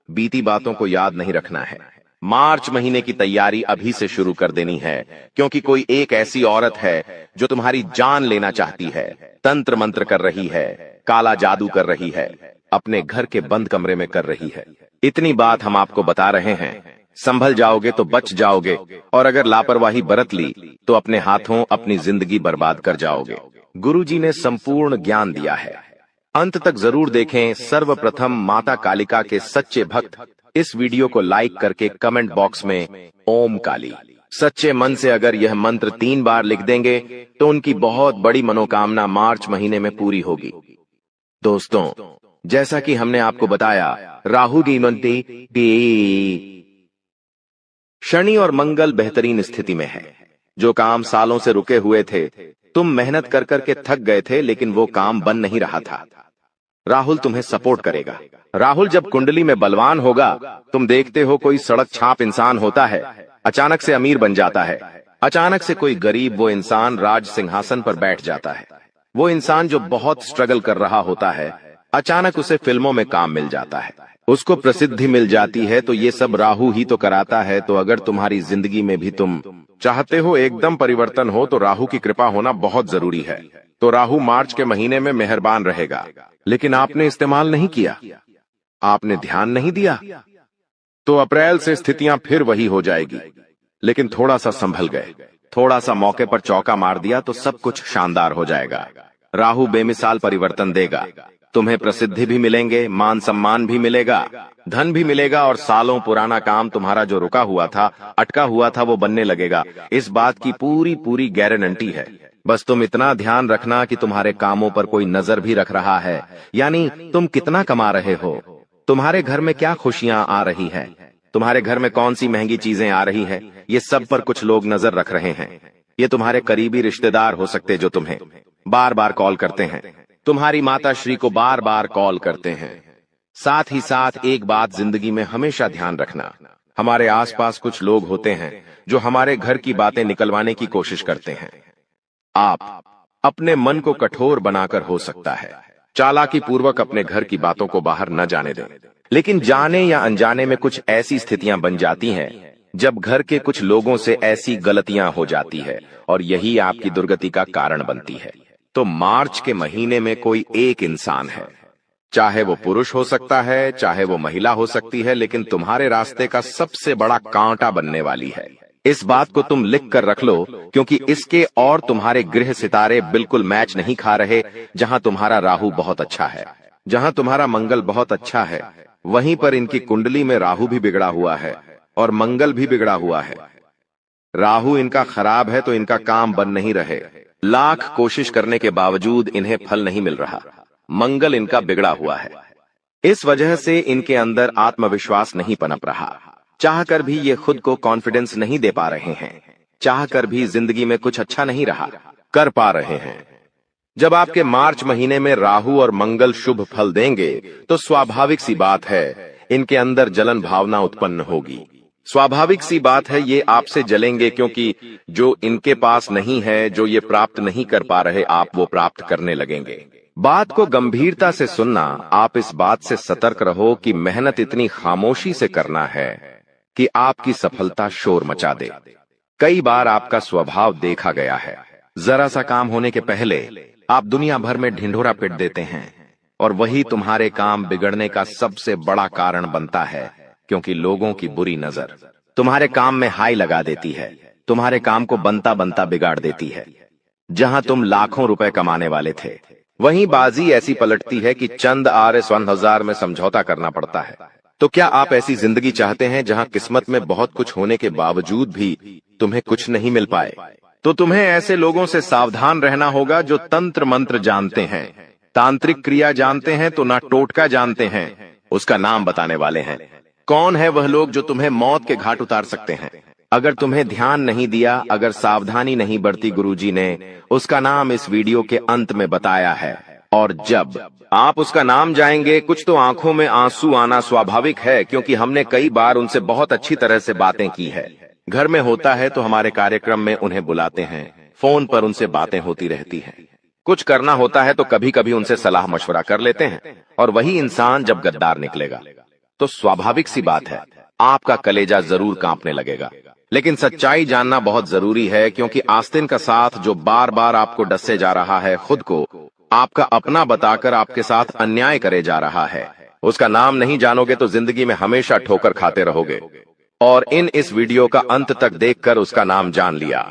बीती बातों को याद नहीं रखना है। मार्च महीने की तैयारी अभी से शुरू कर देनी है, क्योंकि कोई एक ऐसी औरत है जो तुम्हारी जान लेना चाहती है, तंत्र मंत्र कर रही है, काला जादू कर रही है, अपने घर के बंद कमरे में कर रही है। इतनी बात हम आपको बता रहे हैं, संभल जाओगे तो बच जाओगे, और अगर लापरवाही बरत ली तो अपने हाथों अपनी जिंदगी बर्बाद कर जाओगे। गुरुजी ने संपूर्ण ज्ञान दिया है, अंत तक जरूर देखें। सर्वप्रथम माता कालिका के सच्चे भक्त इस वीडियो को लाइक करके कमेंट बॉक्स में ओम काली सच्चे मन से अगर यह मंत्र 3 बार लिख देंगे तो उनकी बहुत बड़ी मनोकामना मार्च महीने में पूरी होगी। दोस्तों, जैसा कि हमने आपको बताया, राहु की शनि और मंगल बेहतरीन स्थिति में है। जो काम सालों से रुके हुए थे तुम मेहनत कर करके थक गए थे, लेकिन वो काम बन नहीं रहा था। राहुल तुम्हें सपोर्ट करेगा। राहुल जब कुंडली में बलवान होगा, तुम देखते हो कोई सड़क छाप इंसान होता है, अचानक से अमीर बन जाता है। अचानक से कोई गरीब, वो इंसान राज सिंहासन पर बैठ जाता है। वो इंसान जो बहुत स्ट्रगल कर रहा होता है, अचानक उसे फिल्मों में काम मिल जाता है, उसको प्रसिद्धि मिल जाती है। तो ये सब राहु ही तो कराता है। तो अगर तुम्हारी जिंदगी में भी तुम चाहते हो एकदम परिवर्तन हो, तो राहु की कृपा होना बहुत जरूरी है। तो राहु मार्च के महीने में मेहरबान रहेगा, लेकिन आपने इस्तेमाल नहीं किया, आपने ध्यान नहीं दिया, तो अप्रैल से स्थितियां फिर वही हो जाएगी। लेकिन थोड़ा सा संभल गए, थोड़ा सा मौके पर चौका मार दिया, तो सब कुछ शानदार हो जाएगा। राहु बेमिसाल परिवर्तन देगा। तुम्हें प्रसिद्धि भी मिलेंगे, मान सम्मान भी मिलेगा, धन भी मिलेगा, और सालों पुराना काम तुम्हारा जो रुका हुआ था, अटका हुआ था, वो बनने लगेगा। इस बात की पूरी पूरी गारंटी है। बस तुम इतना ध्यान रखना कि तुम्हारे कामों पर कोई नजर भी रख रहा है, यानी तुम कितना कमा रहे हो, तुम्हारे घर में क्या खुशियां आ रही है, तुम्हारे घर में कौन सी महंगी चीजें आ रही हैं, ये सब पर कुछ लोग नजर रख रहे हैं। ये तुम्हारे करीबी रिश्तेदार हो सकते जो तुम्हें बार बार कॉल करते हैं, तुम्हारी माता श्री को बार बार कॉल करते हैं। साथ ही साथ एक बात जिंदगी में हमेशा ध्यान रखना, हमारे आसपास कुछ लोग होते हैं जो हमारे घर की बातें निकलवाने की कोशिश करते हैं। आप अपने मन को कठोर बनाकर हो सकता है चालाकी पूर्वक अपने घर की बातों को बाहर न जाने दें, लेकिन जाने या अनजाने में कुछ ऐसी स्थितियां बन जाती हैं जब घर के कुछ लोगों से ऐसी गलतियां हो जाती है, और यही आपकी दुर्गति का कारण बनती है। तो मार्च के महीने में कोई एक इंसान है, चाहे वो पुरुष हो सकता है, चाहे वो महिला हो सकती है, लेकिन तुम्हारे रास्ते का सबसे बड़ा कांटा बनने वाली है। इस बात को तुम लिख कर रख लो, क्योंकि इसके और तुम्हारे गृह सितारे बिल्कुल मैच नहीं खा रहे। जहां तुम्हारा राहु बहुत अच्छा है, जहां तुम्हारा मंगल बहुत अच्छा है, वहीं पर इनकी कुंडली में राहु भी बिगड़ा हुआ है और मंगल भी बिगड़ा हुआ है। राहु इनका खराब है तो इनका काम बन नहीं रहे, लाख कोशिश करने के बावजूद इन्हें फल नहीं मिल रहा। मंगल इनका बिगड़ा हुआ है, इस वजह से इनके अंदर आत्मविश्वास नहीं पनप रहा। चाहकर भी ये खुद को कॉन्फिडेंस नहीं दे पा रहे हैं, चाहकर भी जिंदगी में कुछ अच्छा नहीं रहा कर पा रहे हैं। जब आपके मार्च महीने में राहु और मंगल शुभ फल देंगे, तो स्वाभाविक सी बात है इनके अंदर जलन भावना उत्पन्न होगी। स्वाभाविक सी बात है ये आपसे जलेंगे, क्योंकि जो इनके पास नहीं है, जो ये प्राप्त नहीं कर पा रहे, आप वो प्राप्त करने लगेंगे। बात को गंभीरता से सुनना, आप इस बात से सतर्क रहो कि मेहनत इतनी खामोशी से करना है कि आपकी सफलता शोर मचा दे। कई बार आपका स्वभाव देखा गया है, जरा सा काम होने के पहले आप दुनिया भर में ढिंढोरा पीट देते हैं, और वही तुम्हारे काम बिगड़ने का सबसे बड़ा कारण बनता है, क्योंकि लोगों की बुरी नजर तुम्हारे काम में हाई लगा देती है, तुम्हारे काम को बनता बनता बिगाड़ देती है। जहां तुम लाखों रुपए कमाने वाले थे, वहीं बाजी ऐसी पलटती है कि चंद आरे स्वर्ण हजार में समझौता करना पड़ता है। तो क्या आप ऐसी जिंदगी चाहते हैं जहां किस्मत में बहुत कुछ होने के बावजूद भी तुम्हें कुछ नहीं मिल पाए? तो तुम्हें ऐसे लोगों से सावधान रहना होगा जो तंत्र मंत्र जानते हैं, तांत्रिक क्रिया जानते हैं, तो ना टोटका जानते हैं, उसका नाम बताने वाले हैं। कौन है वह लोग जो तुम्हें मौत के घाट उतार सकते हैं? अगर तुम्हें ध्यान नहीं दिया, अगर सावधानी नहीं बरती गुरुजी ने, उसका नाम इस वीडियो के अंत में बताया है। और जब आप उसका नाम जाएंगे, कुछ तो आंखों में आंसू आना स्वाभाविक है, क्योंकि हमने कई बार उनसे बहुत अच्छी तरह से बातें की है। घर में होता है तो हमारे कार्यक्रम में उन्हें बुलाते हैं, फोन पर उनसे बातें होती रहती हैं। कुछ करना होता है तो कभी कभी उनसे सलाह मशवरा कर लेते हैं, और वही इंसान जब गद्दार निकलेगा, तो स्वाभाविक सी बात है आपका कलेजा जरूर कांपने लगेगा। लेकिन सच्चाई जानना बहुत जरूरी है, क्योंकि आस्तीन का साथ जो बार बार आपको डसे जा रहा है, खुद को आपका अपना बताकर आपके साथ अन्याय करे जा रहा है, उसका नाम नहीं जानोगे तो जिंदगी में हमेशा ठोकर खाते रहोगे। और इस वीडियो का अंत तक देखकर उसका नाम जान लिया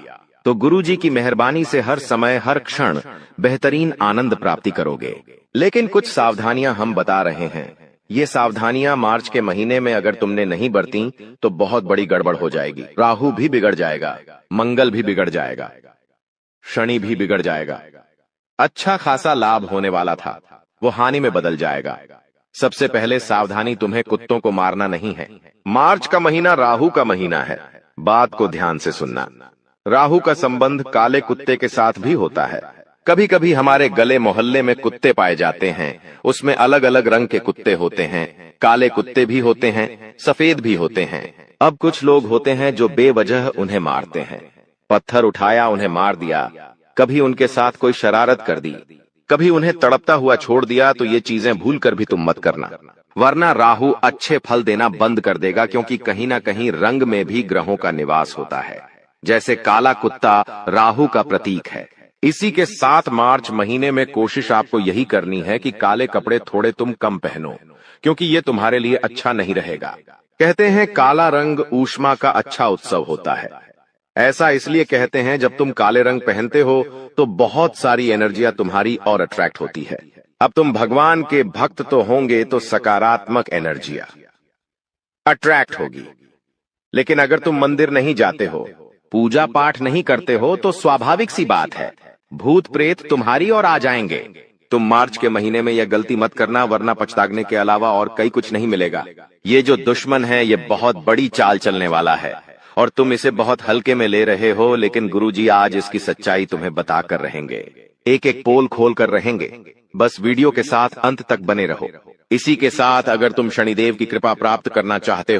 तो गुरुजी की मेहरबानी से हर समय हर क्षण बेहतरीन आनंद प्राप्ति करोगे। लेकिन कुछ सावधानियां हम बता रहे हैं, ये सावधानियां मार्च के महीने में अगर तुमने नहीं बरती तो बहुत बड़ी गड़बड़ हो जाएगी। राहु भी बिगड़ जाएगा, मंगल भी बिगड़ जाएगा, शनि भी बिगड़ जाएगा। अच्छा खासा लाभ होने वाला था, वो हानि में बदल जाएगा। सबसे पहले सावधानी, तुम्हें कुत्तों को मारना नहीं है। मार्च का महीना राहु का महीना है, बात को ध्यान से सुनना। राहु का संबंध काले कुत्ते के साथ भी होता है। कभी कभी हमारे गले मोहल्ले में कुत्ते पाए जाते हैं, उसमें अलग अलग रंग के कुत्ते होते हैं, काले कुत्ते भी होते हैं, सफेद भी होते हैं। अब कुछ लोग होते हैं जो बेवजह उन्हें मारते हैं, पत्थर उठाया उन्हें मार दिया, कभी उनके साथ कोई शरारत कर दी, कभी उन्हें तड़पता हुआ छोड़ दिया। तो ये चीजें भूल कर भी तुम मत करना, वरना राहु अच्छे फल देना बंद कर देगा, क्योंकि कहीं ना कहीं रंग में भी ग्रहों का निवास होता है। जैसे काला कुत्ता राहु का प्रतीक है। इसी के साथ मार्च महीने में कोशिश आपको यही करनी है कि काले कपड़े थोड़े तुम कम पहनो, क्योंकि ये तुम्हारे लिए अच्छा नहीं रहेगा। कहते हैं काला रंग ऊष्मा का अच्छा उत्सव होता है। ऐसा इसलिए कहते हैं, जब तुम काले रंग पहनते हो तो बहुत सारी एनर्जियां तुम्हारी और अट्रैक्ट होती है। अब तुम भगवान के भक्त तो होंगे, तो सकारात्मक एनर्जियां अट्रैक्ट होगी। लेकिन अगर तुम मंदिर नहीं जाते हो, पूजा पाठ नहीं करते हो, तो स्वाभाविक सी बात है, भूत प्रेत तुम्हारी ओर आ जाएंगे। तुम मार्च के महीने में यह गलती मत करना, वरना पछताने के अलावा और कई कुछ नहीं मिलेगा। ये जो दुश्मन है, ये बहुत बड़ी चाल चलने वाला है और तुम इसे बहुत हल्के में ले रहे हो। लेकिन गुरुजी आज इसकी सच्चाई तुम्हें बता कर रहेंगे, एक एक पोल खोल कर रहेंगे। बस वीडियो के साथ अंत तक बने रहो। इसी के साथ अगर तुम शनिदेव की कृपा प्राप्त करना चाहते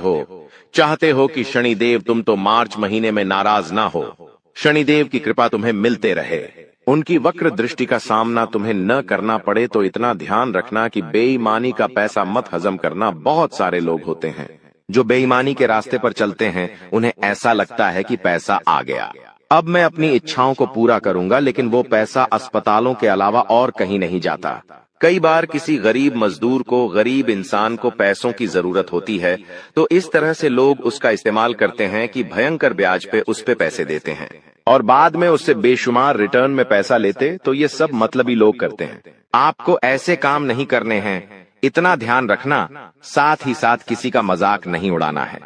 हो कि शनिदेव तुम तो मार्च महीने में नाराज ना हो, शनिदेव की कृपा तुम्हें मिलते रहे, उनकी वक्र दृष्टि का सामना तुम्हें न करना पड़े, तो इतना ध्यान रखना कि बेईमानी का पैसा मत हजम करना। बहुत सारे लोग होते हैं जो बेईमानी के रास्ते पर चलते हैं, उन्हें ऐसा लगता है कि पैसा आ गया, अब मैं अपनी इच्छाओं को पूरा करूंगा, लेकिन वो पैसा अस्पतालों के अलावा और कहीं नहीं जाता। कई बार किसी गरीब मजदूर को, गरीब इंसान को पैसों की जरूरत होती है, तो इस तरह से लोग उसका इस्तेमाल करते हैं कि भयंकर ब्याज पे उस पे पैसे देते हैं और बाद में उससे बेशुमार रिटर्न में पैसा लेते। तो ये सब मतलबी लोग करते हैं। आपको ऐसे काम नहीं करने हैं, इतना ध्यान रखना। साथ ही साथ किसी का मजाक नहीं उड़ाना है।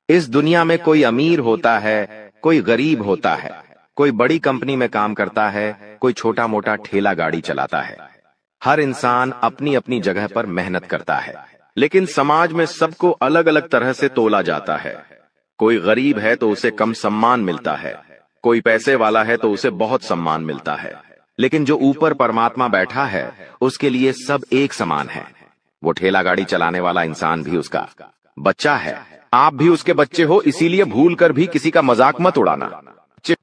इस दुनिया में कोई अमीर होता है, कोई गरीब होता है, कोई बड़ी कंपनी में काम करता है, कोई छोटा मोटा ठेला गाड़ी चलाता है। हर इंसान अपनी अपनी जगह पर मेहनत करता है, लेकिन समाज में सबको अलग अलग तरह से तोला जाता है। कोई गरीब है तो उसे कम सम्मान मिलता है, कोई पैसे वाला है तो उसे बहुत सम्मान मिलता है, लेकिन जो ऊपर परमात्मा बैठा है उसके लिए सब एक समान है। वो ठेला गाड़ी चलाने वाला इंसान भी उसका बच्चा है, आप भी उसके बच्चे हो, इसीलिए भूल कर भी किसी का मजाक मत उड़ाना।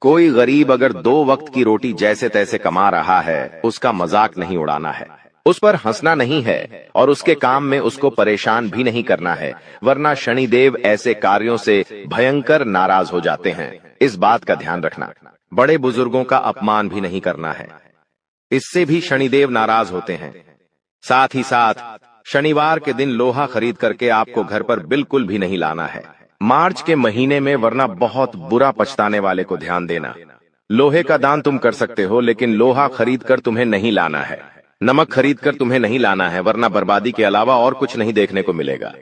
कोई गरीब अगर 2 वक्त की रोटी जैसे तैसे कमा रहा है, उसका मजाक नहीं उड़ाना है, उस पर हंसना नहीं है और उसके काम में उसको परेशान भी नहीं करना है, वरना शनिदेव ऐसे कार्यों से भयंकर नाराज हो जाते हैं। इस बात का ध्यान रखना। बड़े बुजुर्गों का अपमान भी नहीं करना है, इससे भी शनिदेव नाराज होते हैं। साथ ही साथ शनिवार के दिन लोहा खरीद करके आपको घर पर बिल्कुल भी नहीं लाना है मार्च के महीने में, वरना बहुत बुरा पछताने वाले को ध्यान देना। लोहे का दान तुम कर सकते हो, लेकिन लोहा खरीद कर तुम्हें नहीं लाना है, नमक खरीद कर तुम्हें नहीं लाना है, वरना बर्बादी के अलावा और कुछ नहीं देखने को मिलेगा।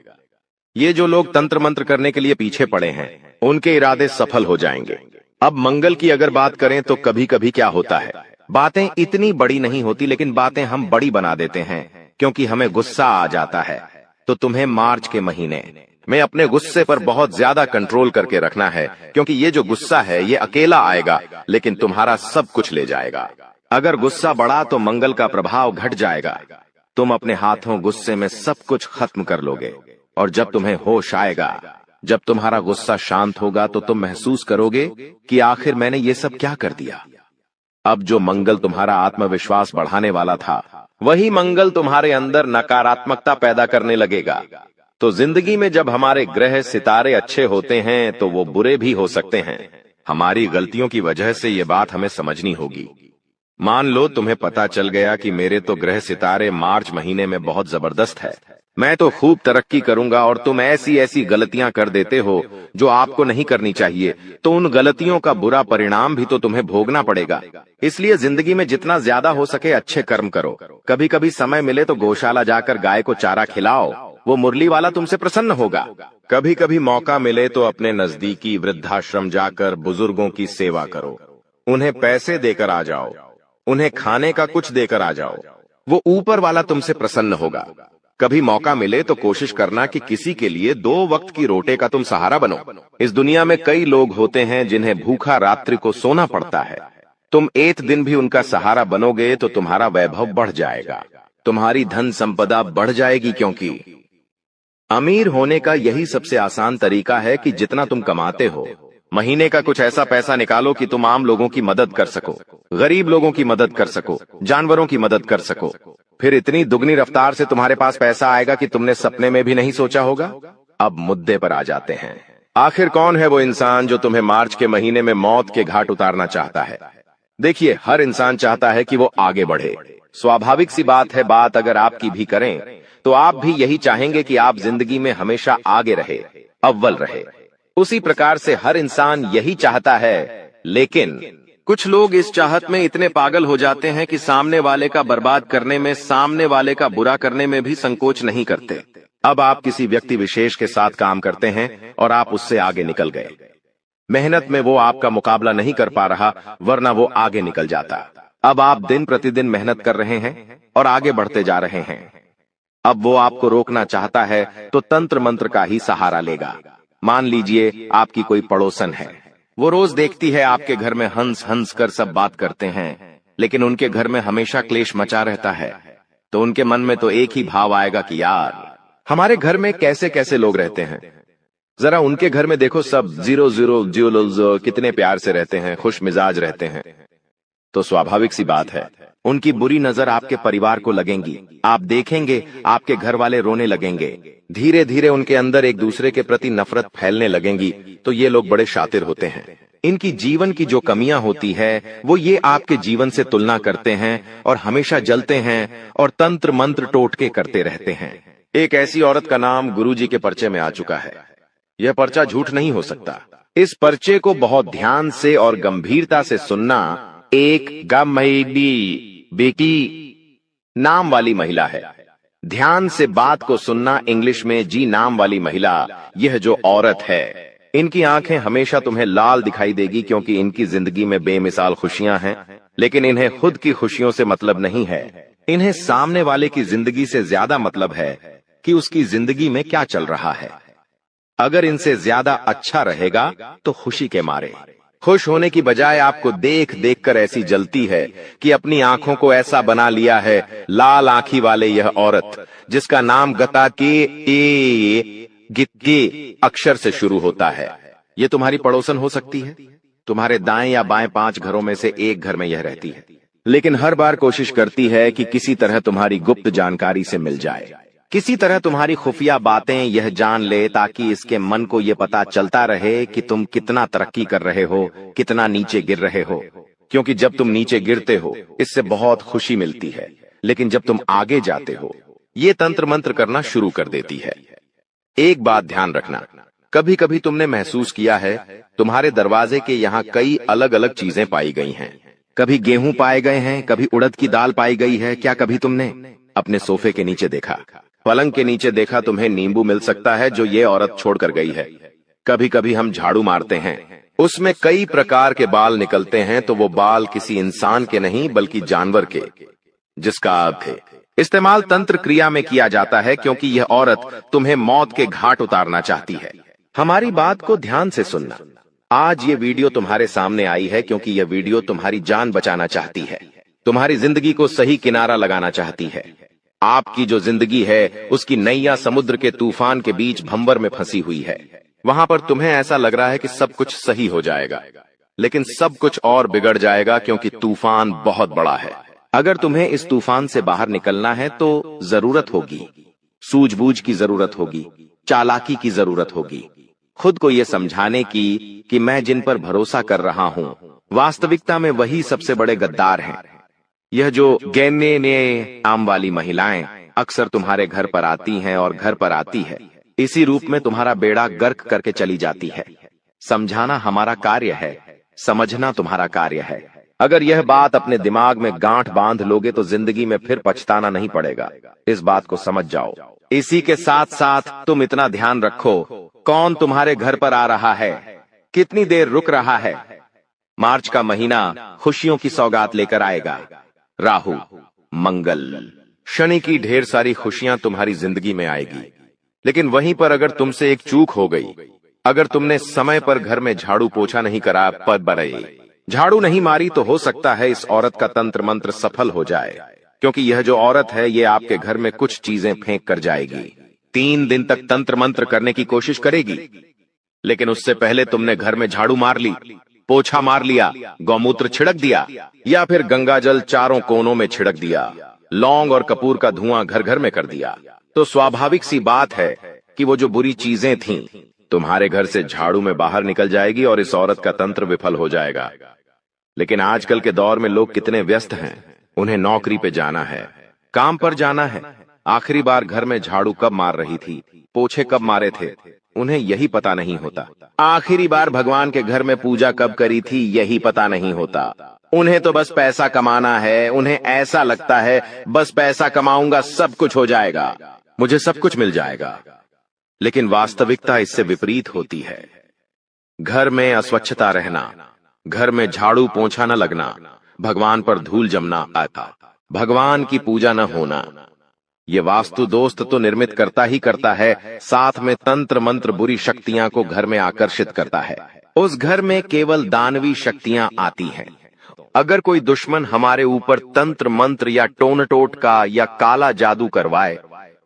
ये जो लोग तंत्र मंत्र करने के लिए पीछे पड़े हैं, उनके इरादे सफल हो जाएंगे। अब मंगल की अगर बात करें तो कभी कभी क्या होता है, बातें इतनी बड़ी नहीं होती, लेकिन बातें हम बड़ी बना देते हैं क्योंकि हमें गुस्सा आ जाता है। तो तुम्हें मार्च के महीने में अपने गुस्से पर बहुत ज्यादा कंट्रोल करके रखना है, क्योंकि ये जो गुस्सा है ये अकेला आएगा लेकिन तुम्हारा सब कुछ ले जाएगा। अगर गुस्सा बढ़ा तो मंगल का प्रभाव घट जाएगा, तुम अपने हाथों गुस्से में सब कुछ खत्म कर लोगे और जब तुम्हें होश आएगा, जब तुम्हारा गुस्सा शांत होगा, तो तुम महसूस करोगे कि आखिर मैंने ये सब क्या कर दिया। अब जो मंगल तुम्हारा आत्मविश्वास बढ़ाने वाला था, वही मंगल तुम्हारे अंदर नकारात्मकता पैदा करने लगेगा। तो जिंदगी में जब हमारे ग्रह सितारे अच्छे होते हैं तो वो बुरे भी हो सकते हैं। हमारी गलतियों की वजह से ये बात हमें समझनी होगी। मान लो तुम्हें पता चल गया कि मेरे तो ग्रह सितारे मार्च महीने में बहुत जबरदस्त है, मैं तो खूब तरक्की करूंगा, और तुम ऐसी ऐसी गलतियां कर देते हो जो आपको नहीं करनी चाहिए, तो उन गलतियों का बुरा परिणाम भी तो तुम्हें भोगना पड़ेगा। इसलिए जिंदगी में जितना ज्यादा हो सके अच्छे कर्म करो। कभी कभी समय मिले तो गौशाला जाकर गाय को चारा खिलाओ, वो मुरली वाला तुमसे प्रसन्न होगा। कभी कभी मौका मिले तो अपने नजदीकी वृद्धाश्रम जाकर बुजुर्गों की सेवा करो, उन्हें पैसे देकर आ जाओ, उन्हें खाने का कुछ देकर आ जाओ, वो ऊपर वाला तुमसे प्रसन्न होगा। कभी मौका मिले तो कोशिश करना कि किसी के लिए 2 वक्त की रोटी का तुम सहारा बनो। इस दुनिया में कई लोग होते हैं जिन्हें भूखा रात्रि को सोना पड़ता है। तुम एक दिन भी उनका सहारा बनोगे तो तुम्हारा वैभव बढ़ जाएगा, तुम्हारी धन संपदा बढ़ जाएगी, क्योंकि अमीर होने का यही सबसे आसान तरीका है कि जितना तुम कमाते हो, महीने का कुछ ऐसा पैसा निकालो कि तुम आम लोगों की मदद कर सको, गरीब लोगों की मदद कर सको, जानवरों की मदद कर सको। फिर इतनी दुगनी रफ्तार से तुम्हारे पास पैसा आएगा कि तुमने सपने में भी नहीं सोचा होगा। अब मुद्दे पर आ जाते हैं। आखिर कौन है वो इंसान जो तुम्हें मार्च के महीने में मौत के घाट उतारना चाहता है? देखिए, हर इंसान चाहता है कि वो आगे बढ़े। स्वाभाविक सी बात है, बात अगर आपकी भी करें तो आप भी यही चाहेंगे कि आप जिंदगी में हमेशा आगे रहे, अव्वल रहे। उसी प्रकार से हर इंसान यही चाहता है, लेकिन कुछ लोग इस चाहत में इतने पागल हो जाते हैं कि सामने वाले का बर्बाद करने में, सामने वाले का बुरा करने में भी संकोच नहीं करते। अब आप किसी व्यक्ति विशेष के साथ काम करते हैं और आप उससे आगे निकल गए। मेहनत में वो आपका मुकाबला नहीं कर पा रहा, वरना वो आगे निकल जाता। अब आप दिन प्रतिदिन मेहनत कर रहे हैं और आगे बढ़ते जा रहे हैं। अब वो आपको रोकना चाहता है तो तंत्र मंत्र का ही सहारा लेगा। मान लीजिए आपकी कोई पड़ोसन है, वो रोज देखती है आपके घर में हंस हंस कर सब बात करते हैं, लेकिन उनके घर में हमेशा क्लेश मचा रहता है। तो उनके मन में तो एक ही भाव आएगा कि यार, हमारे घर में कैसे कैसे लोग रहते हैं, जरा उनके घर में देखो, सब 0 कितने प्यार से रहते हैं, खुश मिजाज रहते हैं। तो स्वाभाविक सी बात है, उनकी बुरी नजर आपके परिवार को लगेंगी। आप देखेंगे आपके घर वाले रोने लगेंगे, धीरे धीरे उनके अंदर एक दूसरे के प्रति नफरत फैलने लगेंगी। तो ये लोग बड़े शातिर होते हैं। इनकी जीवन की जो कमियां होती है वो ये आपके जीवन से तुलना करते हैं और हमेशा जलते हैं और तंत्र मंत्र टोटके करते रहते हैं। एक ऐसी औरत का नाम गुरुजी के पर्चे में आ चुका है। यह पर्चा झूठ नहीं हो सकता। इस पर्चे को बहुत ध्यान से और गंभीरता से सुनना। एक गम्भीरी बेटी नाम वाली महिला है। ध्यान से बात को सुनना। इंग्लिश में जी नाम वाली महिला, यह जो औरत है, इनकी आंखें हमेशा तुम्हें लाल दिखाई देगी, क्योंकि इनकी जिंदगी में बेमिसाल खुशियां हैं, लेकिन इन्हें खुद की खुशियों से मतलब नहीं है। इन्हें सामने वाले की जिंदगी से ज्यादा मतलब है कि उसकी जिंदगी में क्या चल रहा है। अगर इनसे ज्यादा अच्छा रहेगा तो खुशी के मारे, खुश होने की बजाय आपको देख देख कर ऐसी जलती है कि अपनी आंखों को ऐसा बना लिया है। लाल आंखी वाले यह औरत, जिसका नाम गता के गित्ते अक्षर से शुरू होता है, ये तुम्हारी पड़ोसन हो सकती है। तुम्हारे दाएं या बाएं 5 घरों में से एक घर में यह रहती है, लेकिन हर बार कोशिश करती है कि किसी तरह तुम्हारी गुप्त जानकारी से मिल जाए, किसी तरह तुम्हारी खुफिया बातें यह जान ले, ताकि इसके मन को यह पता चलता रहे कि तुम कितना तरक्की कर रहे हो, कितना नीचे गिर रहे हो। क्योंकि जब तुम नीचे गिरते हो इससे बहुत खुशी मिलती है, लेकिन जब तुम आगे जाते हो ये तंत्र मंत्र करना शुरू कर देती है। एक बात ध्यान रखना, कभी कभी तुमने महसूस किया है तुम्हारे दरवाजे के यहाँ कई अलग अलग चीजें पाई गई हैं। कभी गेहूं पाए गए हैं, कभी उड़द की दाल पाई गई है। क्या कभी तुमने अपने सोफे के नीचे देखा, पलंग के नीचे देखा तुम्हें नींबू मिल सकता है जो ये औरत छोड़कर गई है। कभी कभी हम झाड़ू मारते हैं, उसमें कई प्रकार के बाल निकलते हैं, तो वो बाल किसी इंसान के नहीं बल्कि जानवर के, जिसका इस्तेमाल तंत्र क्रिया में किया जाता है, क्योंकि यह औरत तुम्हें मौत के घाट उतारना चाहती है। हमारी बात को ध्यान से सुनना। आज ये वीडियो तुम्हारे सामने आई है क्योंकि यह वीडियो तुम्हारी जान बचाना चाहती है, तुम्हारी जिंदगी को सही किनारा लगाना चाहती है। आपकी जो जिंदगी है उसकी नैया समुद्र के तूफान के बीच भंवर में फंसी हुई है। वहां पर तुम्हें ऐसा लग रहा है कि सब कुछ सही हो जाएगा, लेकिन सब कुछ और बिगड़ जाएगा, क्योंकि तूफान बहुत बड़ा है। अगर तुम्हें इस तूफान से बाहर निकलना है तो जरूरत होगी, सूझबूझ की जरूरत होगी, चालाकी की जरूरत होगी, खुद को यह समझाने की कि मैं जिन पर भरोसा कर रहा हूं वास्तविकता में वही सबसे बड़े गद्दार हैं। यह जो गैने ने नाम वाली महिलाएं अक्सर तुम्हारे घर पर आती हैं और घर पर आती है इसी रूप में तुम्हारा बेड़ा गर्क करके चली जाती है। समझाना हमारा कार्य है, समझना तुम्हारा कार्य है। अगर यह बात अपने दिमाग में गांठ बांध लोगे तो जिंदगी में फिर पछताना नहीं पड़ेगा। इस बात को समझ जाओ। इसी के साथ साथ तुम इतना ध्यान रखो, कौन तुम्हारे घर पर आ रहा है, कितनी देर रुक रहा है। मार्च का महीना खुशियों की सौगात लेकर आएगा। राहु, मंगल, शनि की ढेर सारी खुशियां तुम्हारी जिंदगी में आएगी। लेकिन वहीं पर अगर तुमसे एक चूक हो गई, अगर तुमने समय पर घर में झाड़ू पोछा नहीं करा, पर बरई झाड़ू नहीं मारी, तो हो सकता है इस औरत का तंत्र मंत्र सफल हो जाए, क्योंकि यह जो औरत है ये आपके घर में कुछ चीजें फेंक कर जाएगी। 3 दिन तक तंत्र मंत्र करने की कोशिश करेगी, लेकिन उससे पहले तुमने घर में झाड़ू मार ली, पोछा मार लिया, गौमूत्र छिड़क दिया, या फिर गंगाजल चारों कोनों में छिड़क दिया, लौंग और कपूर का धुआं घर घर में कर दिया, तो स्वाभाविक सी बात है कि वो जो बुरी चीजें थीं तुम्हारे घर से झाड़ू में बाहर निकल जाएगी और इस औरत का तंत्र विफल हो जाएगा। लेकिन आजकल के दौर में लोग कितने व्यस्त हैं, उन्हें नौकरी पे जाना है, काम पर जाना है। आखिरी बार घर में झाड़ू कब मार रही थी, पोछे कब मारे थे, उन्हें यही पता नहीं होता। आखिरी बार भगवान के घर में पूजा कब करी थी, यही पता नहीं होता। उन्हें तो बस पैसा कमाना है, उन्हें ऐसा लगता है बस पैसा कमाऊंगा सब कुछ हो जाएगा, मुझे सब कुछ मिल जाएगा। लेकिन वास्तविकता इससे विपरीत होती है। घर में अस्वच्छता रहना, घर में झाड़ू पोंछा न लगना, भगवान पर धूल जमना, भगवान की पूजा न होना, ये वास्तु दोस्त तो निर्मित करता ही करता है, साथ में तंत्र मंत्र बुरी शक्तियां को घर में आकर्षित करता है। उस घर में केवल दानवी शक्तियां आती हैं। अगर कोई दुश्मन हमारे ऊपर तंत्र मंत्र या टोन टोटका या काला जादू करवाए,